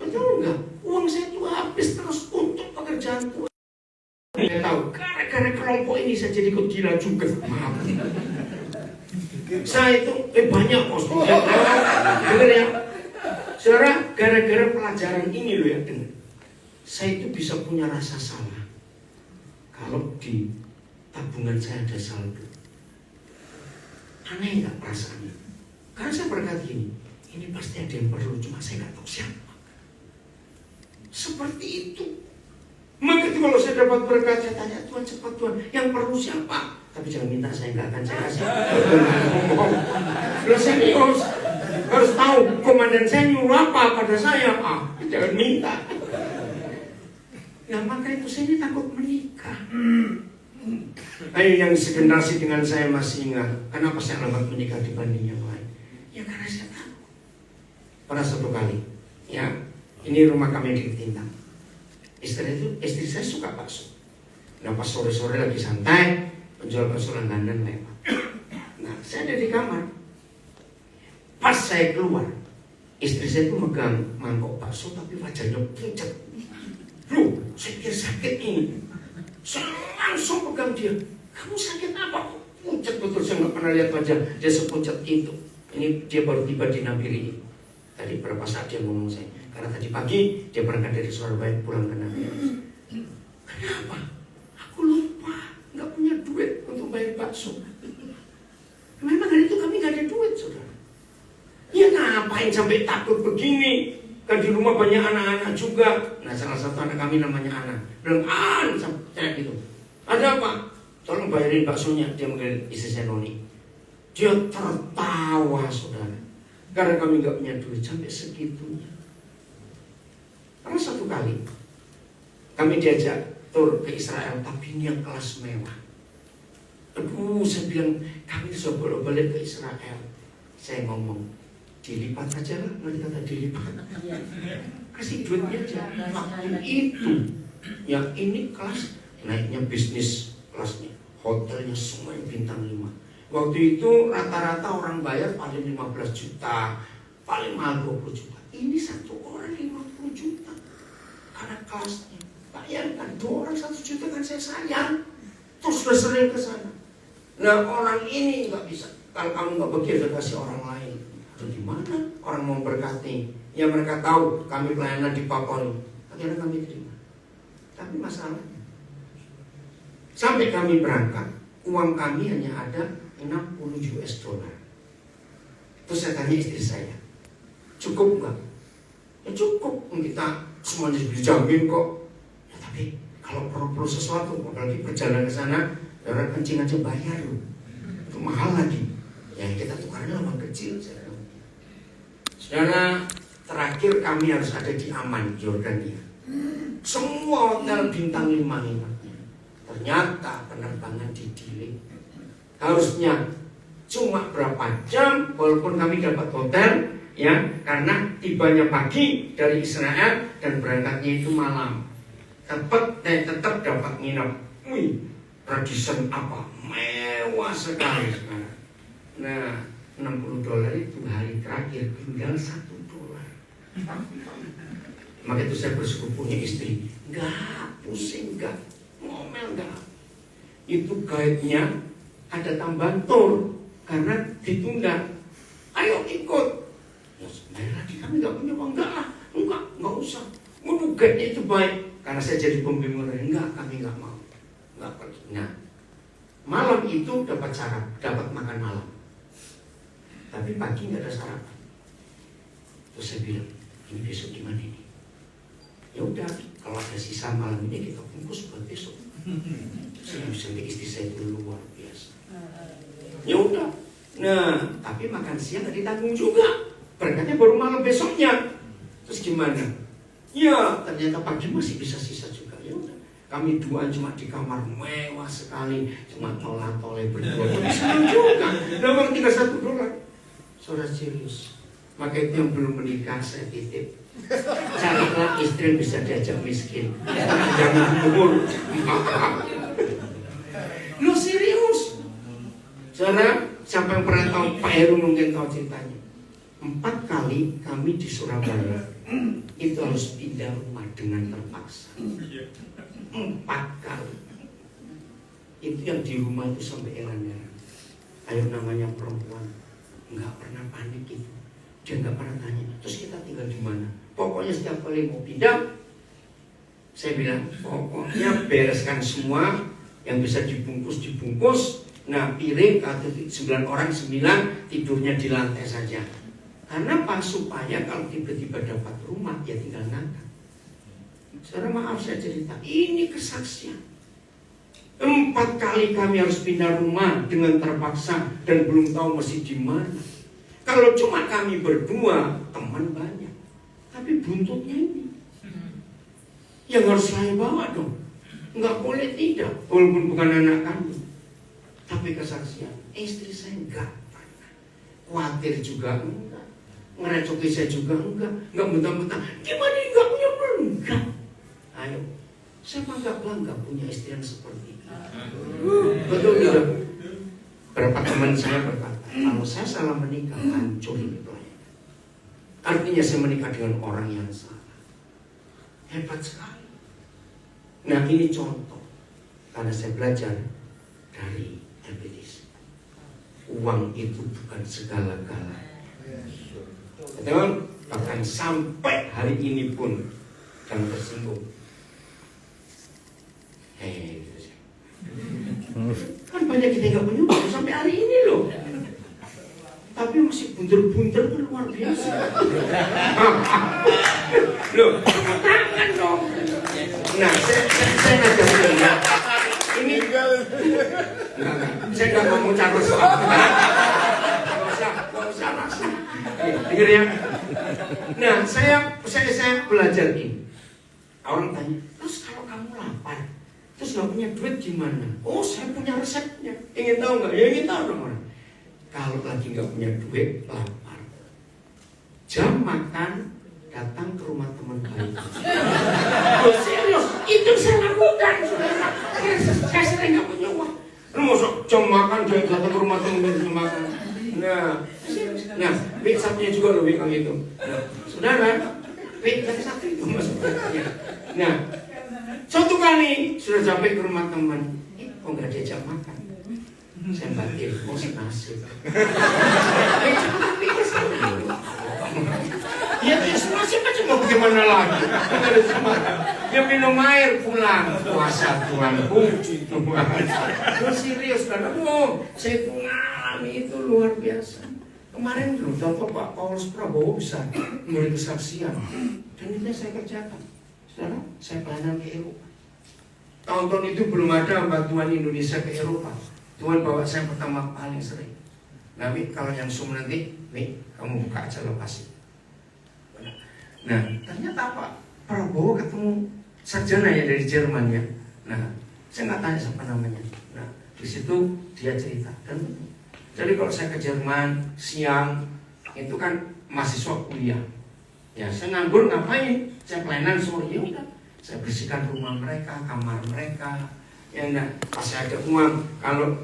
Betul enggak? Uang saya itu habis terus untuk pekerjaan Tuhan. Saya tahu, gara-gara kelompok ini saya jadi ikut gila juga. Maaf. Saya itu banyak bos. Dengar ya. Saudara, gara-gara pelajaran ini loh ya, dengar. Saya itu bisa punya rasa salah kalau di tabungan saya ada saldo. Aneh nggak perasaannya? Karena saya berkata gini, ini pasti ada yang perlu, cuma saya nggak tahu siapa. Seperti itu. Maka itu kalau saya dapat berkat, saya tanya Tuhan, cepat Tuhan, yang perlu siapa? Tapi jangan minta, saya nggak akan saya kasih. Kalau serius, harus tahu komandan saya nyuruh apa pada saya. Jangan minta. Ya maka itu saya ini takut menikah. Ayo yang segenerasi dengan saya masih ingat, kenapa saya lambat menikah dibanding yang lain? Ya karena saya takut. Pernah satu kali, ya ini rumah kami di Ketintang. Istri saya suka bakso. Nah pas sore-sore lagi santai, penjual bakso langganan lewat. Nah saya ada di kamar. Pas saya keluar, istri saya itu megang mangkok bakso tapi wajahnya pucat. Loh, saya kira sakit ini. Saya langsung pegang dia. Kamu sakit apa? Pucat betul, saya nggak pernah lihat wajah dia sepucat itu. Ini dia baru tiba di Nabiri. Tadi berapa saat dia ngomong saya. Karena tadi pagi dia berangkat dari Surabaya pulang ke Nabiri. Kenapa? Aku lupa, nggak punya duit untuk bayar bakso. Memang hari itu kami nggak ada duit, saudara. Ya ngapain sampai takut begini? Kan di rumah banyak anak-anak juga. Nah salah satu anak kami namanya Ana. Bilang, sampai gitu. Ada apa? Tolong bayarin baksonya. Dia manggil istri saya Noni. Dia tertawa, saudara. Karena kami nggak punya duit sampai segitunya. Pernah satu kali kami diajak tur ke Israel, tapi ini yang kelas mewah. Aduh, saya bilang kami sudah bolak-balik ke Israel. Saya ngomong, dilipat aja lah, nanti kata dilipat. Kasih duitnya aja. Waktu itu, yang ini kelas naiknya bisnis kelasnya, hotelnya semua yang bintang 5. Waktu itu rata-rata orang bayar paling 15 juta, paling mahal 20 juta. Ini satu orang 50 juta. Karena kelasnya. Bayangkan, 2 orang 1 juta kan saya sayang. Terus sudah sering ke sana. Nah orang ini nggak bisa. Kalau kamu nggak begitu kasih orang lain. Itu gimana? Orang mau berkati. Ya mereka tahu kami pelayanan di Papua. Akhirnya kami terima. Tapi masalahnya, sampai kami berangkat, uang kami hanya ada 60 US dollar. Terus saya tanya istri saya, cukup nggak? Ya cukup, kita semuanya dijamin kok. Ya, tapi kalau perlu sesuatu, apalagi perjalanan ke sana, orang kencing aja bayar loh. Itu mahal lagi. Ya kita tukarnya memang kecil. Saudara, terakhir kami harus ada di Aman, Yordania. Semua hotel bintang 5 nginapnya. Ternyata penerbangan di-delay. Harusnya cuma berapa jam, walaupun kami dapat hotel, ya, karena tibanya pagi dari Israel dan berangkatnya itu malam. Tetap dapat nginep. Wih, Radisson apa? Mewah sekali sekarang. Nah, $60 itu hari terakhir tinggal $1. Maka itu saya bersyukur punya istri. Enggak pusing, enggak ngomel, enggak. Itu guide-nya ada tambahan tour karena ditunda. Ayo ikut. Ya sebenarnya lagi kami enggak punya uang. Enggak usah. Waduh, guide-nya itu baik. Karena saya jadi pembimbing, enggak, kami enggak mau. Enggak pergi. Nah, malam itu dapat sarapan, dapat makan malam. Tapi pagi nggak ada sarapan. Terus saya bilang, ini besok gimana ini? Ya udah, kalau ada sisa malam ini kita bungkus buat besok. Saya bisa lihat istri saya itu luar biasa. Ya udah. Nah, tapi makan siang nggak ditanggung juga. Berangkatnya baru malam besoknya. Terus gimana? Ya, ternyata pagi masih bisa sisa juga. Ya udah. Kami dua cuma di kamar mewah sekali, cuma tolak-tolak berdua. Bisa juga. Memang tinggal $1. Saudara serius. Maka itu yang belum menikah saya titip. Carilah istri yang bisa diajak miskin. Jangan umur. Lu serius. Saudara, siapa yang pernah tahu Pak Heru mungkin tahu ceritanya. 4 kali kami di Surabaya itu harus pindah rumah dengan terpaksa. 4 kali. Itu yang di rumah itu sampai heran-heran. Ayo namanya perempuan nggak pernah panik itu, dia nggak pernah tanya. Terus kita tinggal di mana? Pokoknya setiap kali mau pindah, saya bilang pokoknya bereskan semua yang bisa dibungkus. Nah piring atau 9 orang 9 tidurnya di lantai saja. Karena apa? Supaya kalau tiba-tiba dapat rumah ya tinggal ngangkat. Saudara maaf saya cerita, ini kesaksian. 4 kali kami harus pindah rumah dengan terpaksa dan belum tahu masih di mana. Kalau cuma kami berdua, teman banyak. Tapi buntutnya ini yang harus saya bawa dong. Nggak boleh tidak, walaupun bukan anak kami. Tapi kesaksian, istri saya enggak pernah. Khawatir juga enggak. Ngerecoki saya juga enggak mentang-mentang gimana enggak punya enggak. Ayo, saya bangga punya istri yang seperti ini. Betul tidak? Berapa teman saya berkata, kalau saya salah menikah, hancur ini pelayanan. Artinya saya menikah dengan orang yang salah. Hebat sekali. Nah ini contoh, karena saya belajar dari LPDC. Uang itu bukan segala-galanya. Betul? Bahkan sampai hari ini pun jangan tersinggung. Kan banyak kita nggak punya uang sampai hari ini loh. Tapi masih bunter-bunter kan luar biasa. Loh, tangan dong. Nah, saya ngajak dia. Ini saya nggak mau cara soal. Nggak usah maksa. Dengar ya. Nah, saya belajar ini. Orang tanya, terus kalau kamu lapar, terus nggak punya duit gimana? Oh, saya punya resepnya. Ingin tahu nggak? Ya ingin tahu dong orang. Kalau lagi nggak punya duit, lapar, jam makan datang ke rumah teman baik. Oh serius, itu saya lakukan, saudara. Saya sering nggak punya uang. Lu masuk jam makan dia datang ke rumah teman baik makan. Nah, week satunya juga loh week itu. Nah, saudara, week satu itu maksudnya. Nah, suatu kali sudah sampai ke rumah teman, kok nggak diajak makan? Saya batin, mau senasib. Tapi ya senasib aja mau gimana lagi? Dia minum air pulang puasa Tuhanku. Lu serius kan? Saya mengalami itu luar biasa. Kemarin dulu contoh Pak Paulus Prabowo bisa memberi kesaksian dan itu saya kerjakan. Saudara, saya pelayanan ke Eropa. Tahun-tahun itu belum ada bantuan Indonesia ke Eropa. Tuhan bawa saya pertama paling sering. Nah, kalau yang Zoom nanti, kamu buka aja lokasi. Nah, ternyata apa? Prabowo ketemu sarjana ya dari Jerman ya. Nah, saya nggak tanya siapa namanya. Nah, di situ dia cerita. Dan jadi kalau saya ke Jerman siang itu kan mahasiswa kuliah. Ya, saya nganggur ngapain? Saya pelayanan sore, ya udah. Saya bersihkan rumah mereka, kamar mereka. Ya enggak, pas saya ada uang, kalau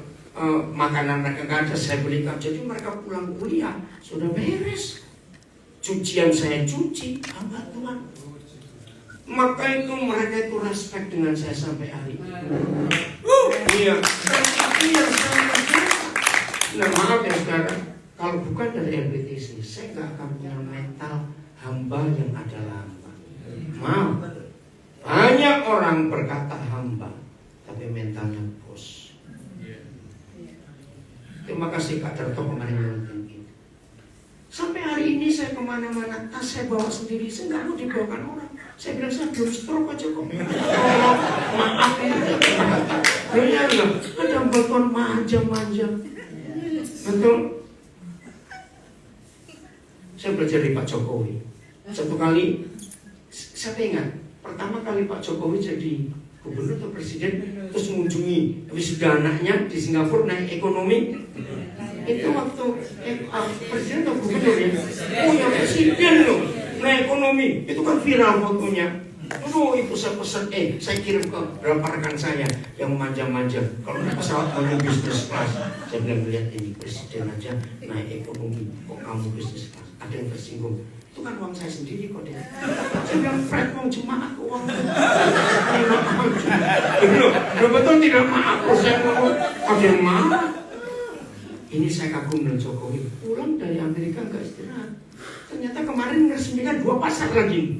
makanan mereka nggak ada, saya belikan. Jadi mereka pulang kuliah sudah beres. Cucian saya cuci, hamba Tuhan. Maka itu mereka itu respect dengan saya sampai hari ini. Iya, itu yang saya rasakan. Nah maaf ya saudara, kalau bukan dari LPTC, saya nggak akan punya mental hamba yang adalah hamba. Maaf, banyak orang berkata hamba, tapi mentalnya bos. Terima kasih Kak Darto kemarin nonton ini. Sampai hari ini saya kemana-mana, tas saya bawa sendiri, saya nggak mau dibawakan orang. Saya bilang saya belum stroke aja kok. Oh, maaf ya. Benar nggak? Ada bantuan manja-manja. Betul. Saya belajar dari Pak Jokowi. Satu kali, saya ingat, pertama kali Pak Jokowi jadi gubernur atau presiden, terus mengunjungi wisuda anaknya di Singapura naik ekonomi. Itu waktu presiden atau gubernur ya? Oh ya presiden loh, naik ekonomi. Itu kan viral fotonya. Aduh, itu saya pesan, saya kirim ke beberapa rekan saya yang manja-manja. Kalau naik pesawat mau bisnis kelas, saya bilang lihat ini presiden aja naik ekonomi, kok kamu bisnis kelas? Ada yang tersinggung. Itu kan uang saya sendiri kok dia. Saya bilang Fred mau jemaah ke uang. Betul tidak maaf, saya ngomong ada yang marah. Ini saya kagum dengan Jokowi. Pulang dari Amerika nggak istirahat. Ternyata kemarin meresmikan 2 pasar lagi.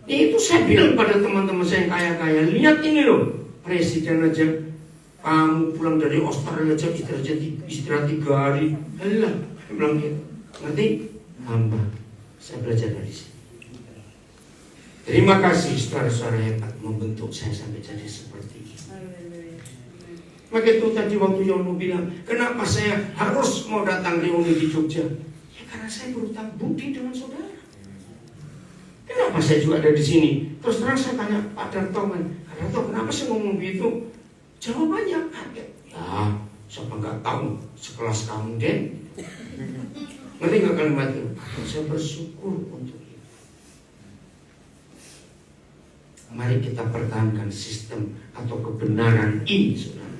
Itu saya bilang pada teman-teman saya yang kaya-kaya, lihat ini loh, presiden aja kamu pulang dari Australia aja istirahat 3 hari. Alah, saya bilang gitu. Ngerti? Hamba. Saya belajar dari sini. Terima kasih saudara-saudara hebat membentuk saya sampai jadi seperti ini. Maka itu tadi waktu Yono bilang, kenapa saya harus mau datang reuni di Jogja? Ya karena saya berutang budi dengan saudara. Kenapa saya juga ada di sini? Terus terang saya tanya Pak Darto, kenapa saya ngomong begitu? Jawabannya kaget. Ya, siapa nggak tahu sekelas kamu Den. Ngerti nggak kalimat itu? Saya bersyukur untuk itu. Mari kita pertahankan sistem atau kebenaran ini, saudara.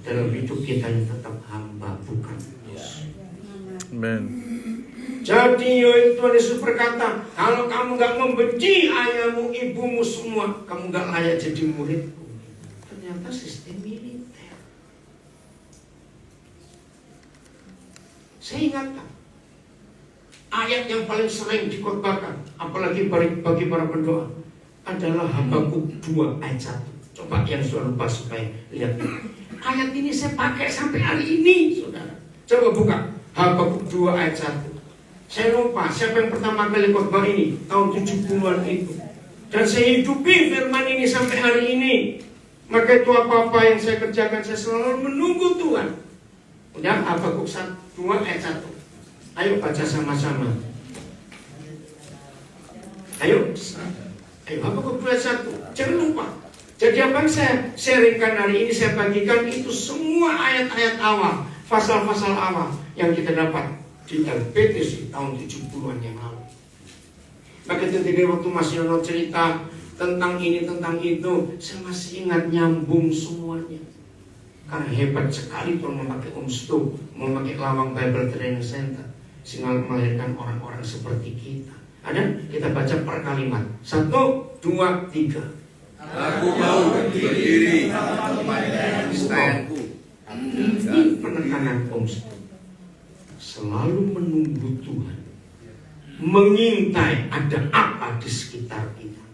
Dalam hidup kita yang tetap hamba, bukan bos. Amen. Jadi Tuhan Yesus berkata, kalau kamu gak membenci ayahmu, ibumu semua, kamu gak layak jadi muridku. Ternyata sistem militer. Saya ingatkan, ayat yang paling sering dikhotbahkan, apalagi bagi para pendoa, adalah Habakuk 2 ayat 1. Coba yang sudah lupa supaya lihat. Ayat ini saya pakai sampai hari ini, saudara. Coba buka Habakuk 2 ayat 1. Saya lupa siapa yang pertama kali khotbah ini tahun 70-an itu. Dan saya hidupi firman ini sampai hari ini. Maka itu apa-apa yang saya kerjakan, saya selalu menunggu Tuhan. Udah, Habakuk 2 ayat 1. Ayo baca sama-sama. Ayo Habakuk 2 ayat 1. Jangan lupa. Jadi apa yang saya sharingkan hari ini, saya bagikan itu semua ayat-ayat awal, pasal-pasal awal yang kita dapat di LPTC tahun 70-an yang lalu. Maka ketika waktu Mas Yono cerita tentang ini, tentang itu, saya masih ingat nyambung semuanya. Karena hebat sekali Tuhan memakai Umstu, memakai Lawang Bible Training Center, sehingga melahirkan orang-orang seperti kita. Ada? Kita baca per kalimat. 1, 2, 3. Aku mau berdiri pada istanku. Ini penekanan Umstu. Selalu menunggu Tuhan, mengintai ada apa di sekitar kita.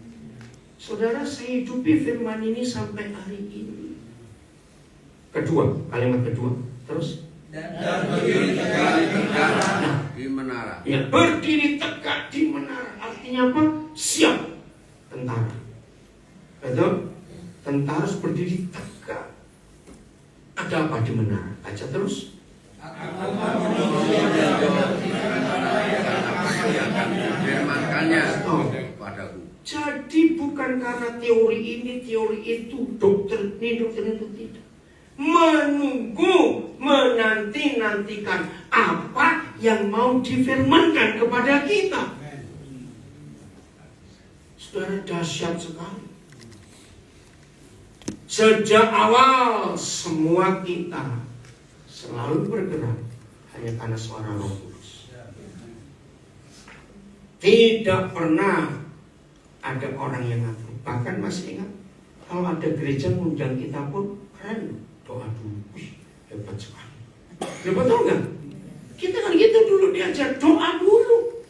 Saudara, saya hidupi firman ini sampai hari ini. Kedua, kalimat kedua, terus. Dan berdiri tegak di menara. Ya, berdiri tegak di menara. Artinya apa? Siap tentara. Betul? Tentara harus berdiri tegak. Ada apa di menara? Baca terus. Firmankannya padaku. Jadi bukan karena teori ini, teori itu, doktrin ini, doktrin itu, tidak. Menunggu, menanti-nantikan apa yang mau difirmankan kepada kita. Saudara, dahsyat sekali. Sejak awal semua kita selalu bergerak hanya karena suara Roh Kudus. Tidak pernah ada orang yang ngatur. Bahkan masih ingat, kalau ada gereja ngundang kita pun keren, doa dulu. Wih, hebat sekali. Ya betul nggak? Kita kan gitu dulu diajar, doa dulu.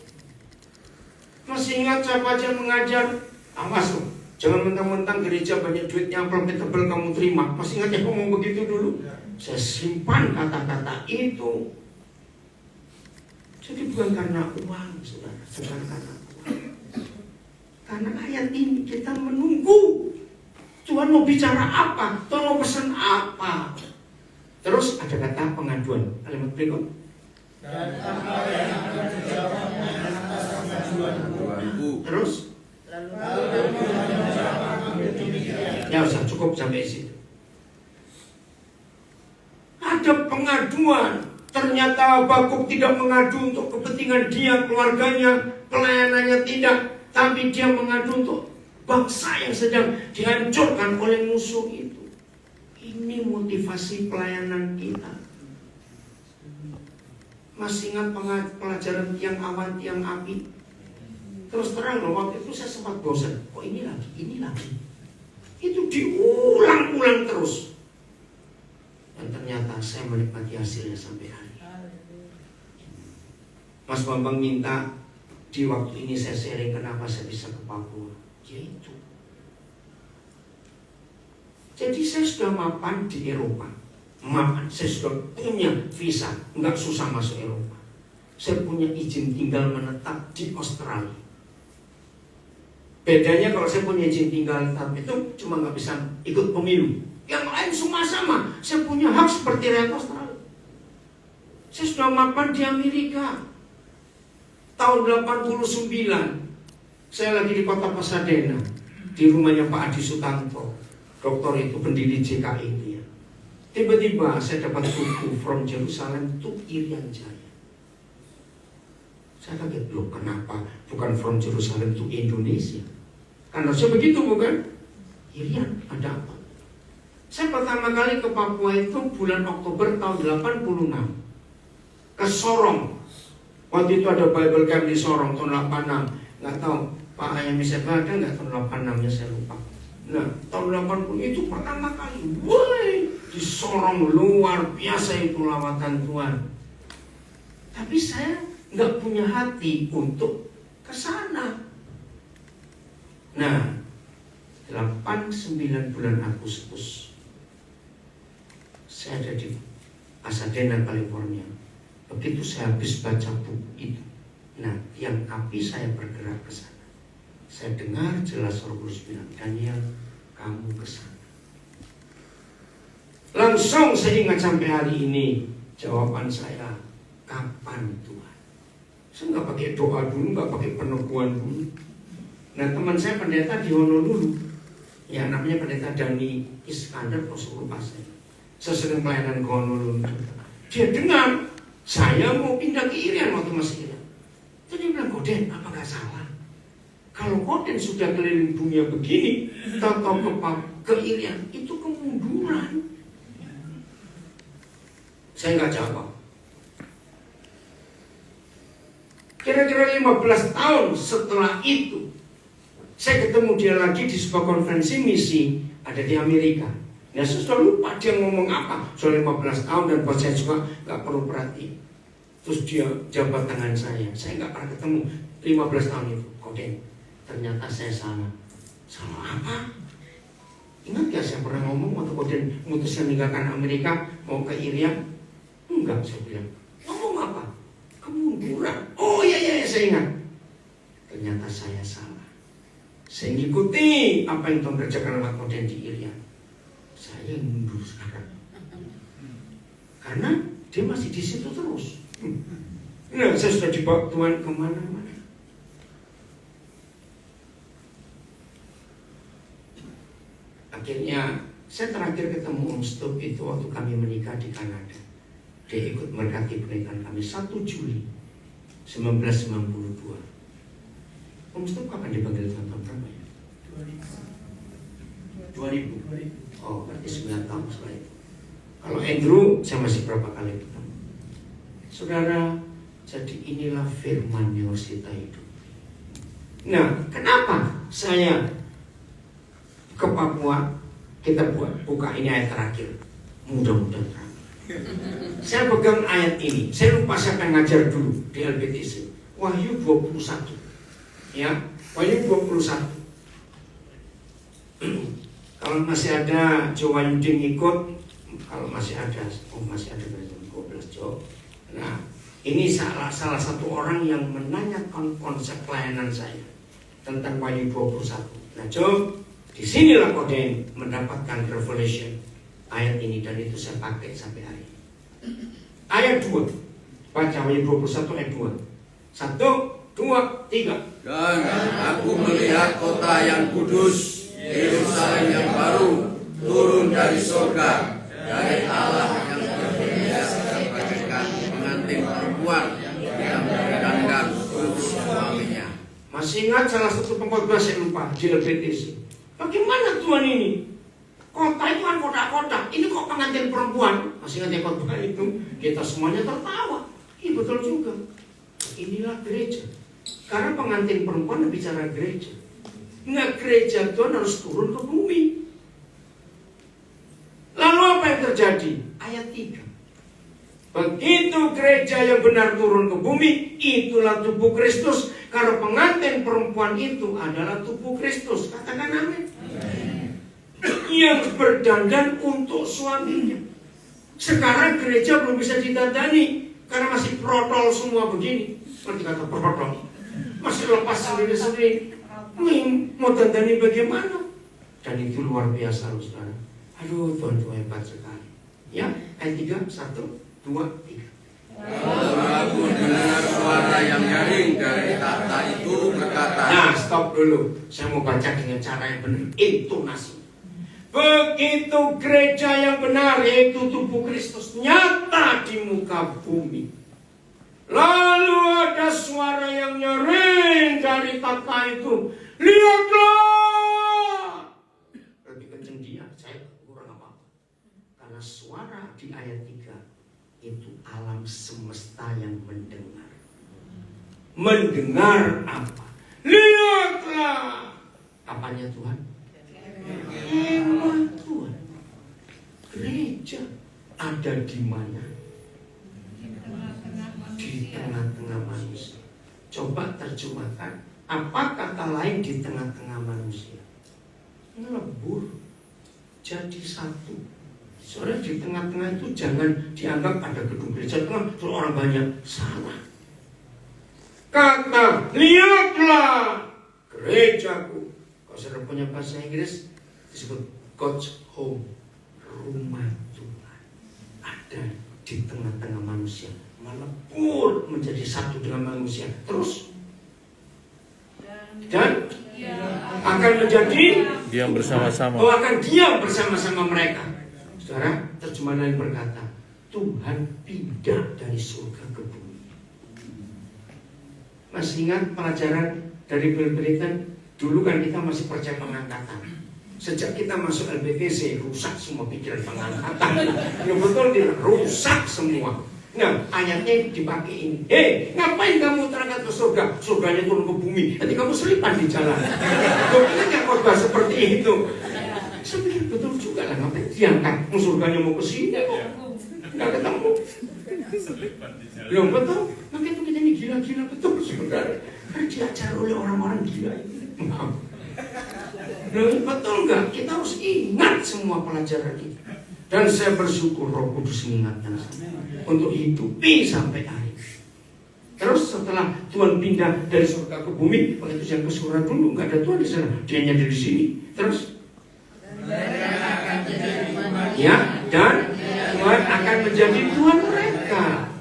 Masih ingat siapa aja mengajar? Awas loh, jangan mentang-mentang gereja banyak duitnya amplopnya tebel kamu terima. Masih ingat yang ngomong begitu dulu? Saya simpan kata-kata itu. Jadi bukan karena uang, saudara, bukan karena uang. Karena ayat ini kita menunggu Tuhan mau bicara apa, Tuhan mau pesan apa. Terus ada kata pengaduan, kalimat berikut. Dan apa yang akan dijawab atas pengaduanku. Terus? Ya usah, cukup sampai situ. Ada pengaduan. Ternyata Habakuk tidak mengadu untuk kepentingan dia, keluarganya, pelayanannya tidak. Tapi dia mengadu untuk bangsa yang sedang dihancurkan oleh musuh itu. Ini motivasi pelayanan kita. Masih ingat pelajaran tiang awan, tiang api? Terus terang loh, waktu itu saya sempat bosan. Kok ini lagi. Itu diulang-ulang terus. Dan ternyata saya menikmati hasilnya sampai hari ini. Mas Bambang minta di waktu ini saya sharing kenapa saya bisa ke Papua. Yaitu, jadi saya sudah mapan di Eropa. Saya sudah punya visa, nggak susah masuk Eropa. Saya punya izin tinggal menetap di Australia. Bedanya kalau saya punya izin tinggal tetap itu cuma nggak bisa ikut pemilu. Yang lain semua sama. Saya punya hak seperti rakyat Australia. Saya sudah mapan di Amerika. Tahun 89 saya lagi di kota Pasadena, di rumahnya Pak Adi Sutanto, dokter itu pendiri JKI itu ya. Tiba-tiba saya dapat buku From Jerusalem to Irian Jaya. Saya kaget, loh kenapa bukan From Jerusalem to Indonesia? Kan harusnya begitu bukan? Irian, ada apa? Saya pertama kali ke Papua itu bulan Oktober tahun 86 ke Sorong. Waktu itu ada Bible Camp di Sorong tahun 86. Nggak tahu Pak Ayam bisa ada nggak tahun 86 nya saya lupa. Nah tahun 80 itu pertama kali, woi, di Sorong luar biasa itu lawatan Tuhan. Tapi saya nggak punya hati untuk ke sana. Nah 8-9 bulan Agustus saya ada di Pasadena, California. Begitu saya habis baca buku itu, nah yang api saya bergerak ke sana. Saya dengar jelas Roh Kudus bilang, Daniel, kamu ke sana. Langsung saya ingat sampai hari ini jawaban saya, kapan Tuhan? Saya nggak pakai doa dulu, nggak pakai peneguhan dulu. Nah teman saya pendeta di Honolulu, ya namanya pendeta Dani Iskandar, Rasul lupa saya. Saya sering pelayanan ke Honolulu. Dia dengar saya mau pindah ke Irian waktu masih Irian. Jadi dia bilang, Koden, apa nggak salah? Kalau Koden sudah keliling dunia begini, tahu ke Irian, itu kemunduran. Saya nggak jawab. Kira-kira 15 tahun setelah itu, saya ketemu dia lagi di sebuah konferensi misi ada di Amerika. Nah, saya sudah lupa dia ngomong apa. Soal 15 tahun dan buat saya juga nggak perlu perhati. Terus dia jabat tangan saya nggak pernah ketemu 15 tahun itu. Koden, ternyata saya salah. Salah apa? Ingat gak saya pernah ngomong waktu Koden memutuskan meninggalkan Amerika mau ke Irian? Enggak, saya bilang. Ngomong apa? Kemunduran. Oh iya, saya ingat. Ternyata saya salah. Saya ngikuti apa yang Tuhan kerjakan sama Koden di Irian. Saya mundur sekarang. Karena dia masih di situ terus. Nah, saya sudah dibawa Tuhan kemana-mana. Akhirnya saya terakhir ketemu Om Stup itu waktu kami menikah di Kanada. dia ikut memberkati pernikahan kami 1 Juli 1992. Om Stop kapan dipanggil Tuhan tahun berapa ya? 2000. Oh, berarti 9 tahun setelah itu. Kalau Andrew, saya masih berapa kali ketemu. Saudara, jadi inilah firman yang harus kita hidup. Nah, kenapa saya ke Papua? Kita buka ini ayat terakhir. Mudah-mudahan terang. Saya pegang ayat ini. Saya lupa saya akan ngajar dulu di LPTC. Wahyu 21. Ya, Wahyu 21. Kalau masih ada Jawa Yudin ikut, kalau masih ada, masih ada 12 Jawa. Nah, ini salah satu orang yang menanyakan konsep pelayanan saya tentang Wahyu 21. Nah, Job, disinilah kode mendapatkan revelation ayat ini, dan itu saya pakai sampai hari ini. Ayat 2, baca Wahyu 21 ayat 2. 1, 2, 3. Dan aku melihat kota yang kudus, Yerusalem yang baru, turun dari surga, dari Allah yang berbiasa bagaikan pengantin perempuan yang berdandan untuk suaminya. Masih ingat salah satu pengkhotbah saya lupa di LPTC. Bagaimana Tuhan ini? Kota itu kan kota-kota, ini kok pengantin perempuan? Masih ingat ya khotbah itu? Kita semuanya tertawa. Iya betul juga. Inilah gereja. Karena pengantin perempuan bicara gereja. Nggak, gereja Tuhan harus turun ke bumi. Lalu apa yang terjadi? Ayat 3. Begitu gereja yang benar turun ke bumi, itulah tubuh Kristus. Karena pengantin perempuan itu adalah tubuh Kristus. Katakan amin. Yang berdandan untuk suaminya. Sekarang gereja belum bisa didandani karena masih protol semua begini. Seperti kata protol, masih lepas sendiri-sendiri. Mau dandani bagaimana? Dan itu luar biasa loh saudara. Aduh, Tuhan itu hebat sekali. Ya, ayat 3, 1, 2, 3. Lalu aku mendengar suara yang nyaring dari tahta itu berkata. Nah, stop dulu. Saya mau baca dengan cara yang benar, intonasi. Begitu gereja yang benar, yaitu tubuh Kristus, nyata di muka bumi. Lalu ada suara yang nyaring dari tahta itu. Lihatlah! Lebih kenceng dia, saya kurang apa-apa. Karena suara di ayat 3 itu alam semesta yang mendengar. Mendengar apa? Lihatlah! Apanya Tuhan? Hemat Tuhan. Gereja ada di mana? Di tengah-tengah manusia. Coba terjemahkan. Apa kata lain di tengah-tengah manusia? Lebur. Jadi satu. Soalnya di tengah-tengah itu jangan dianggap ada gedung gereja tengah terus orang banyak. Salah. Kata, lihatlah gerejaku. Kalau sudah punya bahasa Inggris disebut God's home, rumah Tuhan. Ada di tengah-tengah manusia, melebur menjadi satu dengan manusia. Terus dan akan menjadi diam bersama-sama. akan diam bersama-sama mereka. Saudara, terjemahan lain berkata, Tuhan pindah dari surga ke bumi. Masih ingat pelajaran dari Bill Clinton? Dulu kan kita masih percaya pengangkatan. Sejak kita masuk LPTC, rusak semua pikiran pengangkatan. Ya betul, dia rusak semua. Nah, ayatnya dipakai ini. Hei, ngapain kamu terangkat ke surga? Surganya turun ke bumi. Nanti kamu selipan di jalan. Bagaimana khotbah seperti itu? Saya pikir betul juga lah. Ngapain diangkat? Surganya mau ke sini kok. Nggak ketemu. Belum betul. Maka itu kita ini gila-gila betul sebenarnya. Karena diajar oleh orang-orang gila ini. Belum betul nggak? Kita harus ingat semua pelajaran itu. Dan saya bersyukur Roh Kudus mengingatkan saya untuk hidupi sampai akhir. Terus setelah Tuhan pindah dari surga ke bumi, waktu itu yang ke surga dulu nggak ada Tuhan di sana, dia hanya di sini. Terus, ya, dan Tuhan akan menjadi Tuhan mereka.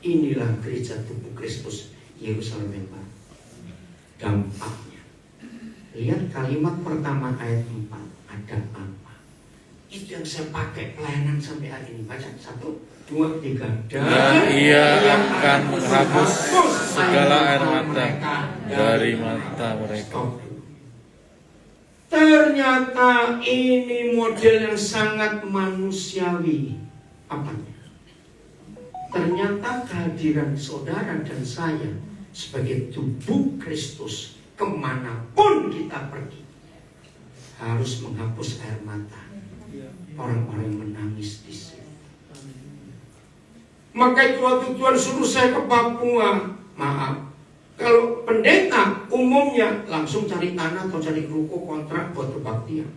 Inilah gereja tubuh Kristus Yerusalem yang baru. Dampaknya, lihat kalimat pertama ayat 4 ada apa? Itu yang saya pakai pelayanan sampai hari ini. Baca 1, 2, 3. Dan ia akan menghapus segala air mata dari mata mereka. Ternyata ini model yang sangat manusiawi. Apanya? Ternyata kehadiran saudara dan saya sebagai tubuh Kristus kemanapun kita pergi harus menghapus air mata orang-orang yang menangis di sini. Maka itu waktu Tuhan suruh saya ke Papua, maaf, kalau pendeta umumnya langsung cari tanah atau cari ruko kontrak buat kebaktian.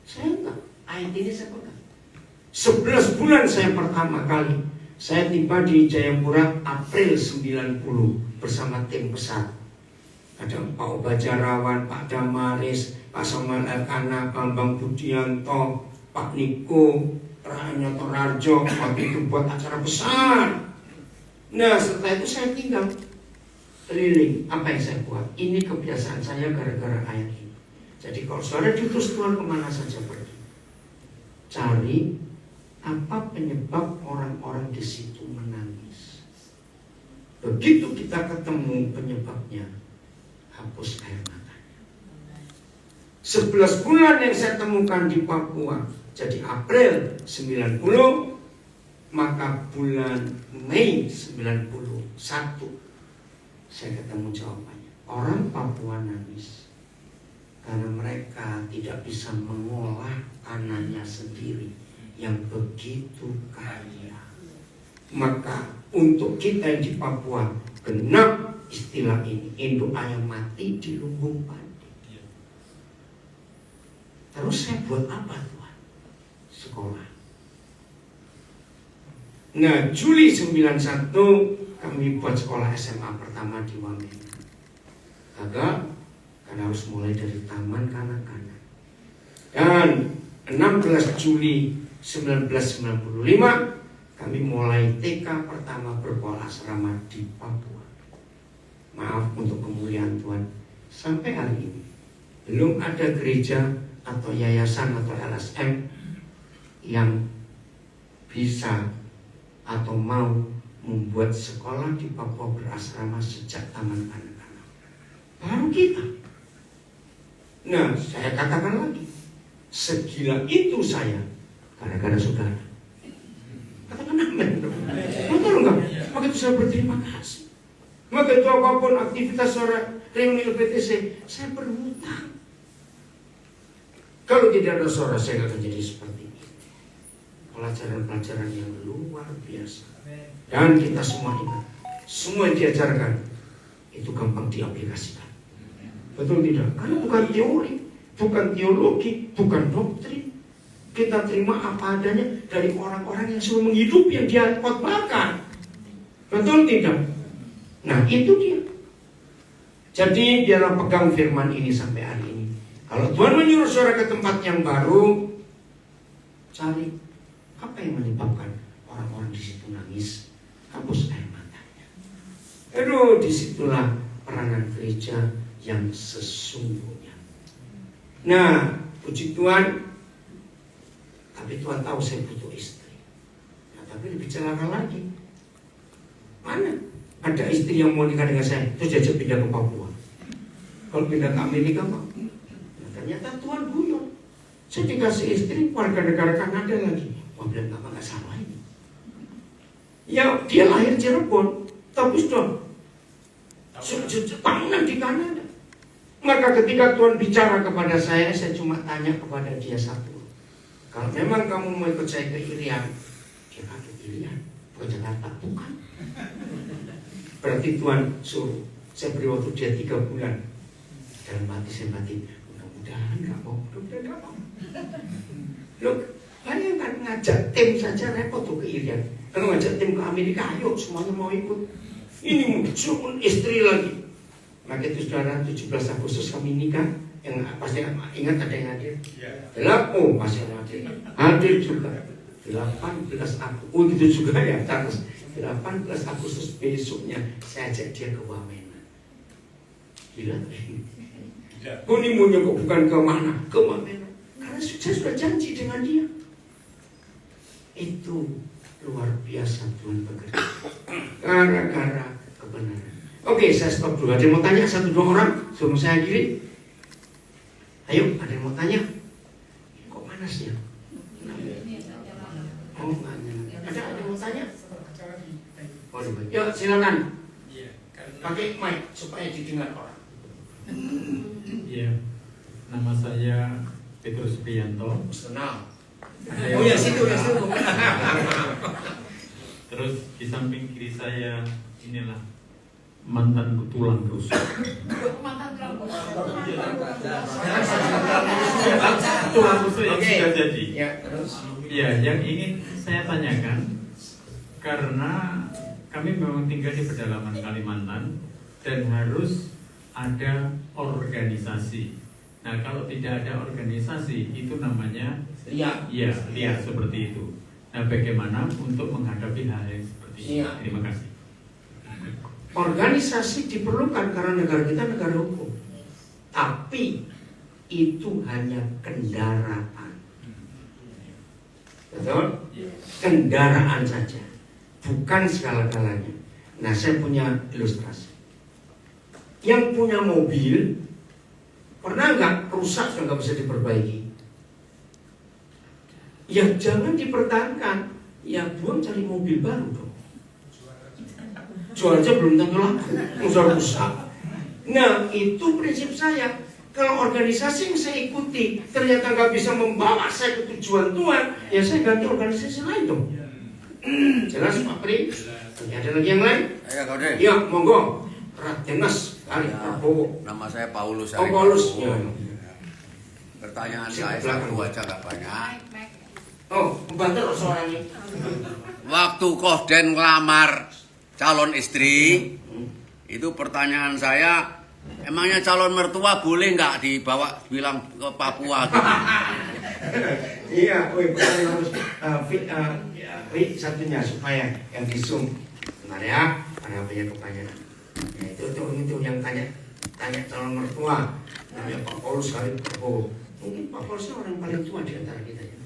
Saya enggak, ayat ini saya pegang. 11 bulan saya pertama kali, saya tiba di Jayapura April 90 bersama tim besar. Ada Pak Obajarawan, Pak Damaris, Pak Samuel Elkana, Bambang Budianto, Pak Niko, Ranyoto Rarjo, waktu itu buat acara besar. Nah setelah itu saya tinggal keliling. Apa yang saya buat? Ini kebiasaan saya gara-gara ayat ini. Jadi kalau saudara diutus Tuhan kemana saja pergi, cari apa penyebab orang-orang di situ menangis. Begitu kita ketemu penyebabnya, hapus air matanya. 11 bulan yang saya temukan di Papua. Jadi April 90, maka bulan Mei 91 saya ketemu jawabannya. Orang Papua nangis karena mereka tidak bisa mengolah tanahnya sendiri yang begitu kaya. Maka untuk kita yang di Papua genap istilah ini, induk ayam mati di lumbung padi. Terus saya buat apa Tuhan? Sekolah. Nah, Juli 91 kami buat sekolah SMA pertama di Wamena. Gagal karena harus mulai dari taman kanak-kanak. Dan 16 Juli 1995 kami mulai TK pertama bersekolah asrama di Papua. Maaf untuk kemuliaan Tuhan, sampai hari ini belum ada gereja atau yayasan atau LSM yang bisa atau mau membuat sekolah di Papua berasrama sejak taman kanak-kanak. Baru kita. Nah, saya katakan lagi, segila itu saya gara-gara saudara. Katakan amin. Betul enggak? Maka itu saya berterima kasih. Maka itu apapun aktivitas saudara reuni LPTC, saya berhutang. Kalau tidak ada saudara, saya akan jadi seperti ini. Pelajaran-pelajaran yang luar biasa. Dan kita semua ingat, semua yang diajarkan itu gampang diaplikasikan. Betul tidak? Karena bukan teori, bukan teologi, bukan doktrin. Kita terima apa adanya dari orang-orang yang sudah menghidupi yang dia khotbahkan. Betul tidak? Nah itu dia. Jadi biarlah pegang firman ini sampai hari ini. Kalau Tuhan menyuruh saudara ke tempat yang baru, cari apa yang menyebabkan orang-orang di situ nangis, hapus air matanya. Aduh, disitulah peranan gereja yang sesungguhnya. Nah, puji Tuhan. Tapi Tuhan tahu saya butuh istri. Nah, tapi lebih celaka lagi. Mana ada istri yang mau nikah dengan saya, terus diajak pindah ke Papua. Kalau pindah ke Amerika, Pak. Nah, ternyata Tuhan guyon. Saya dikasih istri warga negara Kanada lagi. Wah, bilang nggak salah ini. Ya, dia lahir Cirebon, tapi sudah tahunan di Kanada. Maka ketika Tuhan bicara kepada saya cuma tanya kepada dia satu. Kalau memang kamu mau ikut saya ke Irian, dia kaget Irian, bukan Jakarta, bukan. Berarti Tuhan suruh. Saya beri waktu dia 3 bulan. Dalam hati saya batin, mudah-mudahan nggak mau, mudah-mudahan nggak mau. Loh, bayangkan ngajak tim saja repot tuh ke Irian. Kalau ngajak tim ke Amerika, ayo semuanya mau ikut. Ini muncul istri lagi. Maka itu saudara 17 Agustus kami nikah. Yang pasti ingat ada yang hadir. Oh masih hadir. Hadir juga. 18 Agustus. Oh gitu juga ya. Terus 18 Agustus besoknya saya ajak dia ke Wamena. Gila. Kunimunya kok bukan ke mana? Ke Wamena. Karena saya sudah janji dengan dia. Itu luar biasa Tuhan bekerja. Gara-gara kebenaran. Oke, saya stop dulu. Ada yang mau tanya? 1-2 orang sebelum saya akhiri. Ayo, ada yang mau tanya? Kok panas ya? Oh, ada yang mau tanya? Oh, ya, silakan. Pakai mic supaya didengar orang. Iya, nama saya Petrus Priyanto. Senang. Oh ya situ. Terus di samping kiri saya inilah mantan tulang rusuk. Tulang rusuk yang sudah jadi. Ya, terus. Ya, yang ingin saya tanyakan karena kami memang tinggal di pedalaman Kalimantan dan harus ada organisasi. Nah, kalau tidak ada organisasi itu namanya Lihat. lihat seperti itu. Nah, bagaimana untuk menghadapi hal yang seperti ini? Iya. Terima kasih. Organisasi diperlukan karena negara kita negara hukum. Tapi itu hanya kendaraan. Betul? Kendaraan saja. Bukan segala-galanya. Nah, saya punya ilustrasi. Yang punya mobil, pernah nggak rusak dan nggak bisa diperbaiki? Ya jangan dipertahankan. Ya buang cari mobil baru dong. Jual aja belum tentu laku, udah rusak. Nah, itu prinsip saya. Kalau organisasi yang saya ikuti ternyata nggak bisa membawa saya ke tujuan Tuhan, ya saya ganti organisasi lain dong. Jelas Pak Pri? Ada lagi yang lain? Ya, kau deh. Ya, monggo. Ratenas kali Prabowo. Nama saya Paulus. Oh, Paulus. Ya. Pertanyaan saya satu aja gak banyak. Oh, bantu suaranya. Waktu Kohden ngelamar calon istri, itu pertanyaan saya, emangnya calon mertua boleh nggak dibawa bilang ke Papua? Iya, pertanyaan harus satunya supaya yang di Zoom. Bentar ya, ada banyak pertanyaan. Ya, itu yang tanya calon mertua. Namanya Pak Paulus kali Prabowo. Mungkin Pak Paulus orang paling tua di antara kita ya.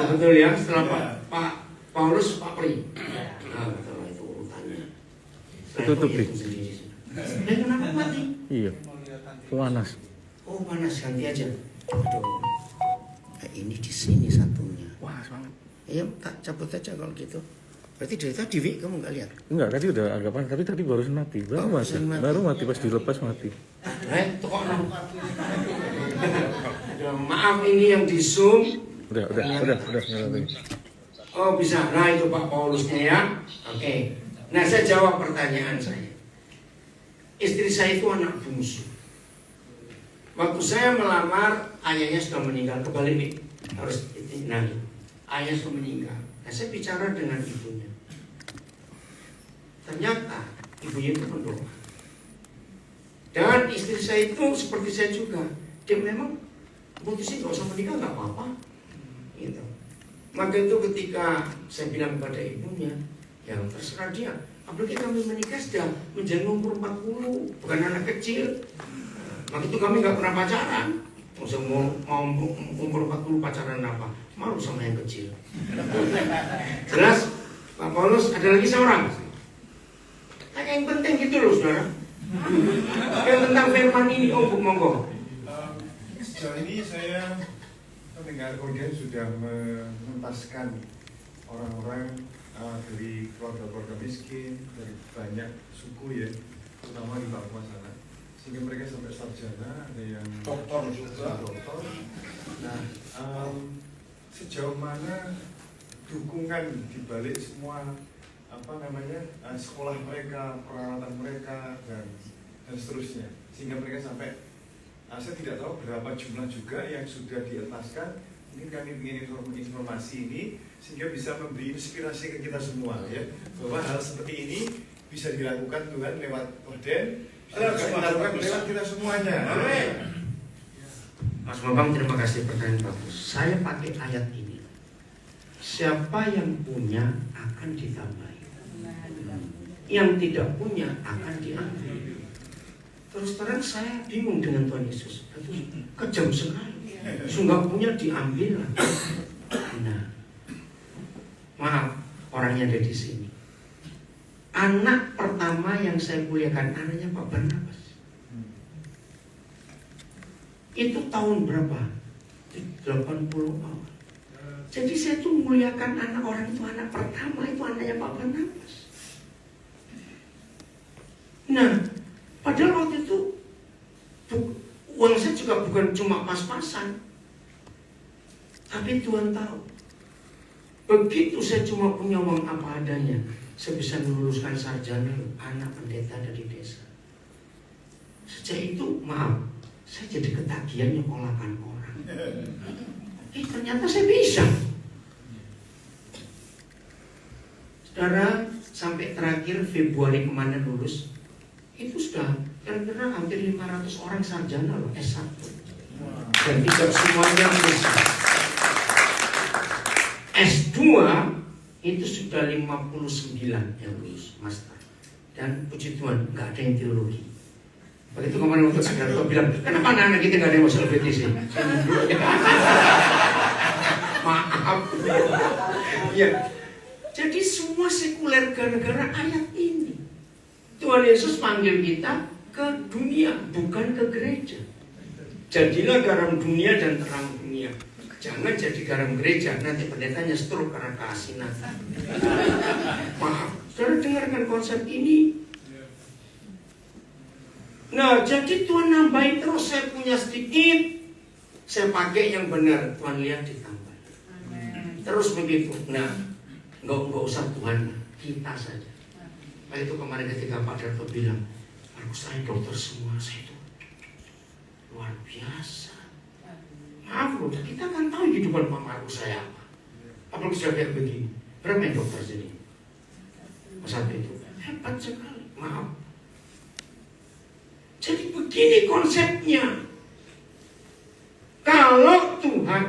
Oh, betul ya, setelah Pak Paulus, Pak Pri. Nah, betul itu urutannya. Tutup, Pri. Dan kenapa mati? Iya. Panas. Oh, panas, ganti aja. Aduh. Ini di sini satunya. Wah, banget. Ya, tak cabut aja kalau gitu. Berarti dari tadi Wi, kamu nggak lihat? Enggak, tadi udah agak panas, tapi tadi baru mati. Baru mati pas dilepas mati. Tokok nang. Maaf ini yang di Zoom. Udah. Oh bisa, nah itu Pak Paulusnya ya. Oke. Nah saya jawab pertanyaan saya. Istri saya itu anak bungsu. Waktu saya melamar, ayahnya sudah meninggal. Kebalik nih, harus nah, ayah sudah meninggal. Nah saya bicara dengan ibunya. Ternyata ibunya itu berdoa. Dan istri saya itu seperti saya juga. Dia memang putusin gak usah menikah gak apa-apa. Gitu. Maka itu ketika saya bilang kepada ibunya, ya terserah dia. Apalagi kami menikah sudah menjadi umur 40, bukan anak kecil. Maka itu kami gak pernah pacaran. Mau umur 40 pacaran apa? Malu sama yang kecil. Jelas? Pak Paulus, ada lagi seorang. Nah, yang penting gitu loh saudara. Yang tentang firman ini, monggo. Sejauh ini saya mendengar Kohden sudah menuntaskan orang-orang dari keluarga-keluarga miskin, dari banyak suku ya, terutama di Papua sana, sehingga mereka sampai sarjana, ada yang doktor juga. Nah, sejauh mana dukungan dibalik semua sekolah mereka, peralatan mereka dan seterusnya, sehingga mereka sampai saya tidak tahu berapa jumlah juga yang sudah dientaskan. Mungkin kami ingin informasi ini sehingga bisa memberi inspirasi ke kita semua ya, bahwa hal seperti ini bisa dilakukan Tuhan lewat Kohden, bisa dilakukan lewat kita semuanya. Mas Bambang, terima kasih pertanyaan bagus. Saya pakai ayat ini. Siapa yang punya akan ditambahi, yang tidak punya akan diambil. Terus terang saya bingung dengan Tuhan Yesus. Itu kejam sekali. Nggak punya diambil lah. Nah, maaf, orangnya ada di sini. Anak pertama yang saya muliakan anaknya Pak Barnabas. Itu tahun berapa? 80 awal. Jadi saya tuh muliakan anak orang itu, anak pertama itu anaknya Pak Barnabas. Nah, padahal waktu itu uang saya juga bukan cuma pas-pasan. Tapi Tuhan tahu, begitu saya cuma punya uang apa adanya, saya bisa meluluskan sarjana anak pendeta dari desa. Sejak itu, maaf, saya jadi ketagihan nyekolakan orang. Ternyata saya bisa. Saudara, sampai terakhir Februari kemarin lulus, itu sudah kira-kira hampir 500 orang sarjana loh, S1. Dan tidak semuanya bisa. S2 itu sudah 59 yang lulus master. Dan puji Tuhan, nggak ada yang teologi. Begitu kemarin untuk Saudara bilang, kenapa anak-anak kita nggak ada yang masuk LPTC? Maaf. Ya. Jadi semua sekuler gara-gara ayat ini. Tuhan Yesus panggil kita ke dunia, bukan ke gereja. Jadilah garam dunia dan terang dunia. Jangan jadi garam gereja, nanti pendetanya stroke karena keasinan. Maaf, saudara dengarkan konsep ini. Nah, jadi Tuhan nambahin terus, saya punya sedikit, saya pakai yang benar, Tuhan lihat ditambah. Terus begitu. Nah, nggak usah Tuhan, kita saja. Nah, itu kemarin ketika Pak Darto bilang, aku saya dokter semua, saya itu luar biasa. Maaf loh, kita kan tahu kehidupan Pak Markus saya apa. Apalagi sudah kayak begini. Berapa yang dokter sini? Satu itu hebat sekali. Maaf. Jadi begini konsepnya. Kalau Tuhan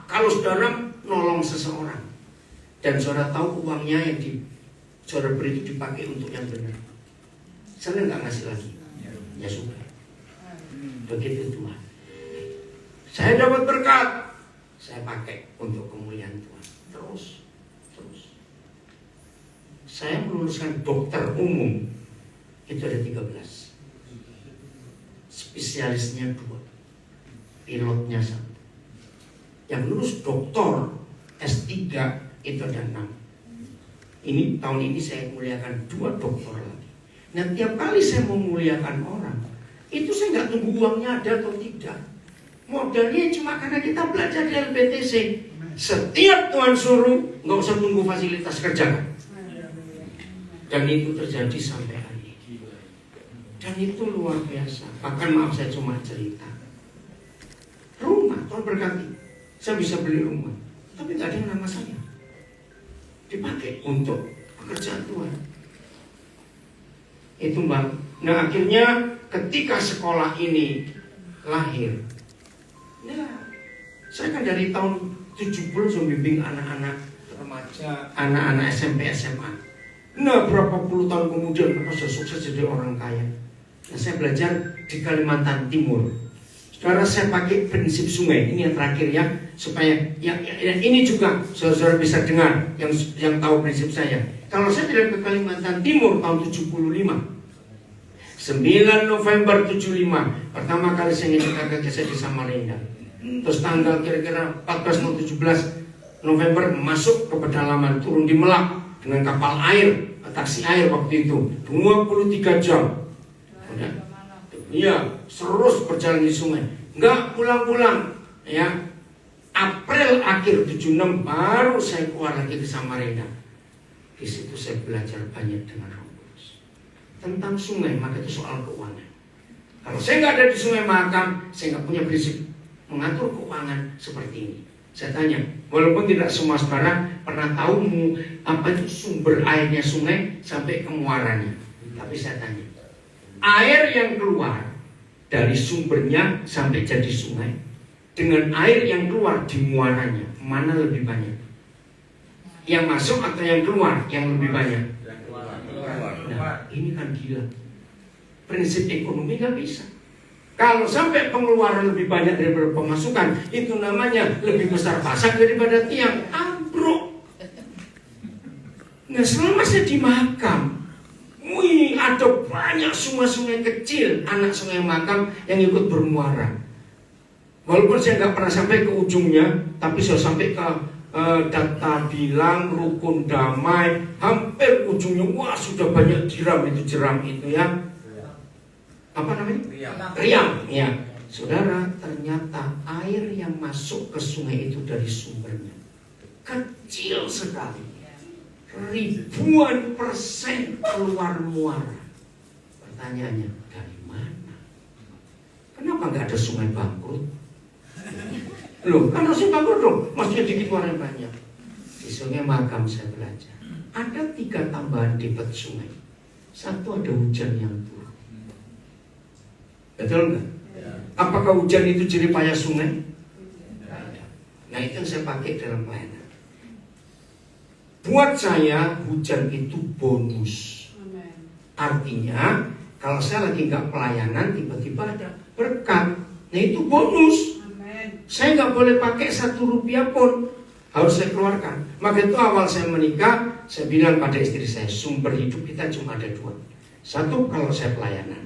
kalau saudara nolong seseorang dan saudara tahu uangnya yang saudara beri itu dipakai untuk yang benar, saudara nggak ngasih lagi. Ya sudah. Begitu Tuhan. Saya dapat berkat, saya pakai untuk kemuliaan Tuhan. Terus. Saya meluluskan dokter umum itu ada 13. Spesialisnya 2, pilotnya 1. Yang lulus doktor S3 itu ada 6. Ini tahun ini saya muliakan 2 doktor lagi. Nah, tiap kali saya memuliakan orang, itu saya nggak tunggu uangnya ada atau tidak. Modalnya cuma karena kita belajar di LPTC. Setiap Tuhan suruh, nggak usah tunggu fasilitas kerja. Dan itu terjadi sampai hari ini. Dan itu luar biasa. Bahkan maaf saya cuma cerita. Rumah, Tuhan berkati. Saya bisa beli rumah, tapi nggak ada yang nama saya. Dipakai untuk pekerjaan Tuhan. Itu Mbak. Nah, akhirnya ketika sekolah ini lahir, nah, saya kan dari tahun 70 sudah bimbing anak-anak remaja, anak-anak SMP, SMA. Nah, berapa puluh tahun kemudian mereka sudah sukses jadi orang kaya. Nah, saya belajar di Kalimantan Timur. Saudara, saya pakai prinsip sungai. Ini yang terakhir ya, supaya yang ini juga saudara bisa dengar yang tahu prinsip saya. Kalau saya tidak ke Kalimantan Timur tahun 75, 9 November 75, pertama kali saya ngecek kakak saya di Samarinda. Terus tanggal kira-kira 14 atau 17 November masuk ke pedalaman, turun di Melak dengan kapal air, taksi air waktu itu 23 jam. Udah. Iya, terus berjalan di sungai, nggak pulang-pulang. Ya, April akhir 76 baru saya keluar lagi ke Samarinda. Di situ saya belajar banyak dengan Roh Kudus tentang sungai, maka itu soal keuangan. Kalau saya nggak ada di Sungai Mahakam, saya nggak punya prinsip mengatur keuangan seperti ini. Saya tanya, walaupun tidak semua saudara pernah tahu apa itu sumber airnya sungai sampai ke muaranya, tapi saya tanya, air yang keluar dari sumbernya sampai jadi sungai dengan air yang keluar di muaranya, mana lebih banyak? Yang masuk atau yang keluar yang lebih banyak? Nah, ini kan gila. Prinsip ekonomi nggak bisa. Kalau sampai pengeluaran lebih banyak daripada pemasukan, itu namanya lebih besar pasak daripada tiang, ambruk. Nah, selama saya di makam, wih, ada banyak sungai-sungai kecil, anak sungai makam yang ikut bermuara. Walaupun saya nggak pernah sampai ke ujungnya, tapi saya sampai ke Data Bilang, Rukun Damai, hampir ujungnya. Wah, sudah banyak jeram itu ya. Apa namanya? Riam. Ya, saudara, ternyata air yang masuk ke sungai itu dari sumbernya kecil sekali. Ribuan persen keluar muara. Pertanyaannya, dari mana? Kenapa nggak ada sungai bangkrut? Loh, kan harusnya bangkrut dong, maksudnya dikit warna banyak. Di sungai makam saya belajar, ada 3 tambahan debit sungai. Satu, ada hujan yang turun. Betul nggak? Apakah hujan itu jerih payah sungai? Nah, itu yang saya pakai dalam pelayanan. Buat saya hujan itu bonus. Artinya kalau saya lagi nggak pelayanan, tiba-tiba ada berkat, nah itu bonus. Saya nggak boleh pakai 1 rupiah pun, harus saya keluarkan. Maka itu awal saya menikah, saya bilang pada istri saya, sumber hidup kita cuma ada 2. 1, kalau saya pelayanan.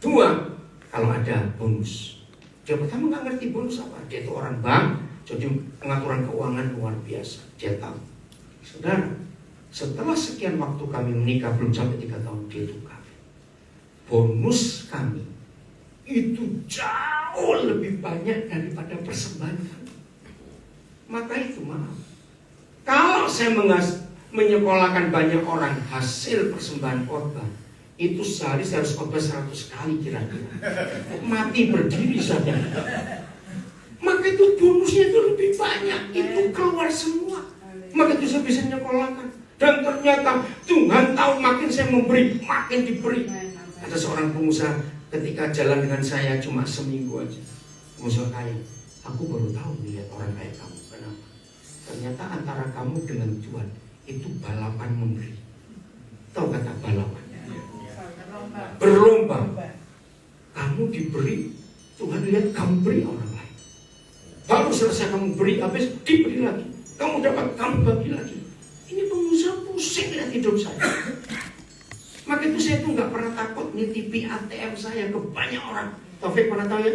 2, kalau ada bonus. Dia pertama nggak ngerti bonus apa. Dia itu orang bank, jadi pengaturan keuangan luar biasa. Dia tahu. Saudara, setelah sekian waktu kami menikah, belum sampai 3 tahun, dia itu kawin. Bonus kami itu jauh lebih banyak daripada persembahan kami. Maka itu maaf, kalau saya menyekolahkan banyak orang hasil persembahan khotbah, itu sehari saya harus khotbah 100 kali kira-kira. Mati berdiri saja. Maka itu bonusnya itu lebih banyak, itu keluar semua. Maka itu saya bisa nyekolahkan. Dan ternyata Tuhan tahu makin saya memberi, makin diberi. Ada seorang pengusaha ketika jalan dengan saya cuma seminggu aja, pengusaha kaya. Aku baru tahu lihat orang kayak kamu. Kenapa? Ternyata antara kamu dengan Tuhan itu balapan memberi. Tahu kata balapan? Berlomba. Kamu diberi, Tuhan lihat kamu beri orang lain. Baru selesai kamu beri, habis diberi lagi. Kamu dapat, kamu bagi lagi. Ini pengusaha pusing lihat hidup saya. Maka itu saya tuh nggak pernah takut nitipi ATM saya ke banyak orang. Taufik pernah tahu ya?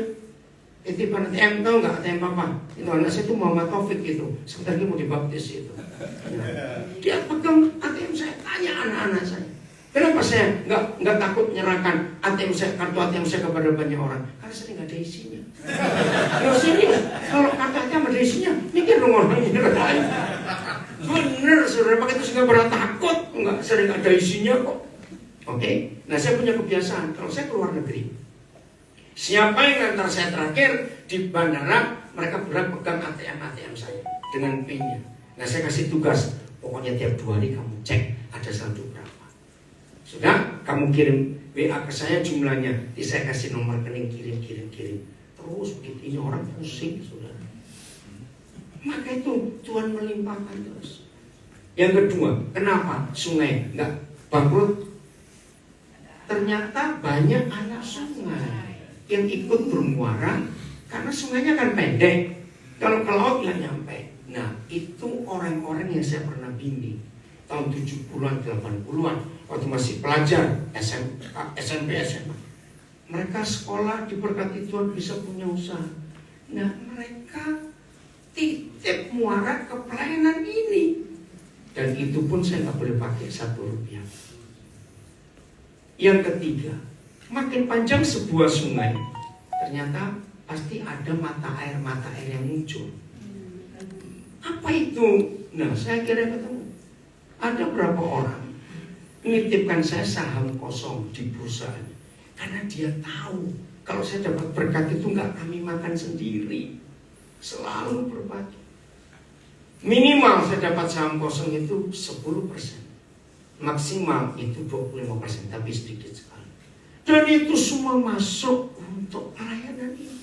Titipan ATM, tahu nggak ATM apa? Itu anak saya tuh Muhammad Taufik gitu. Sebentar lagi mau dibaptis itu. Dia pegang ATM saya, tanya anak-anak saya. Kenapa saya nggak takut menyerahkan ATM saya, kartu ATM saya kepada banyak orang? Karena saya nggak ada isinya. Kalau sini, kalau kartu ATM ada isinya, mikir dong orangnya lain. Bener, saudara, pakai itu nggak pernah takut, nggak sering ada isinya kok. Oke, nah saya punya kebiasaan kalau saya keluar negeri, siapa yang ngantar saya terakhir di bandara, mereka berhak pegang ATM saya dengan PIN-nya. Nah saya kasih tugas, pokoknya tiap 2 hari kamu cek ada saldo berapa. Sudah, kamu kirim WA ke saya jumlahnya, saya kasih nomor rekening, kirim. Terus begitu, ini orang pusing, saudara. Maka itu Tuhan melimpahkan terus. Yang kedua, kenapa sungai nggak bangkrut? Ternyata banyak anak sungai yang ikut bermuara karena sungainya kan pendek. Kalau ke laut nggak nyampe. Nah, itu orang-orang yang saya pernah bimbing tahun 70-an, 80-an waktu masih pelajar SMP, SMA. Mereka sekolah diberkati Tuhan bisa punya usaha. Nah, mereka titip muara ke pelayanan ini. Dan itu pun saya nggak boleh pakai 1 rupiah. Yang ketiga, makin panjang sebuah sungai, ternyata pasti ada mata air yang muncul. Apa itu? Nah, saya kira ketemu. Ada berapa orang menitipkan saya saham kosong di perusahaan karena dia tahu kalau saya dapat berkat itu nggak kami makan sendiri, selalu berbagi. Minimal saya dapat saham kosong itu 10%. Maksimal itu 25%, tapi sedikit sekali. Dan itu semua masuk untuk pelayanan ini.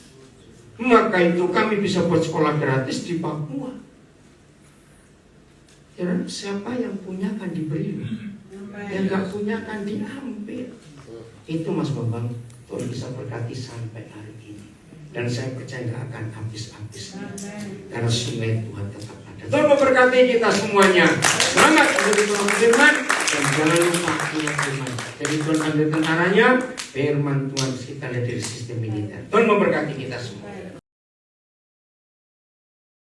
Maka itu kami bisa buat sekolah gratis di Papua. Ya, siapa yang punya kan diberi, yang gak punya kan diambil. Itu Mas Bambang Tuhan bisa berkati sampai hari ini. Dan saya percaya nggak akan habis-habis. Karena sungai Tuhan tetap ada. Tuhan memberkati kita semuanya. Selamat untuk Tuhan firman. Dan jangan lupa ingat firman. Jadi Tuhan ambil tentaranya. Firman Tuhan kita lihat dari sistem militer. Tuhan memberkati kita semua.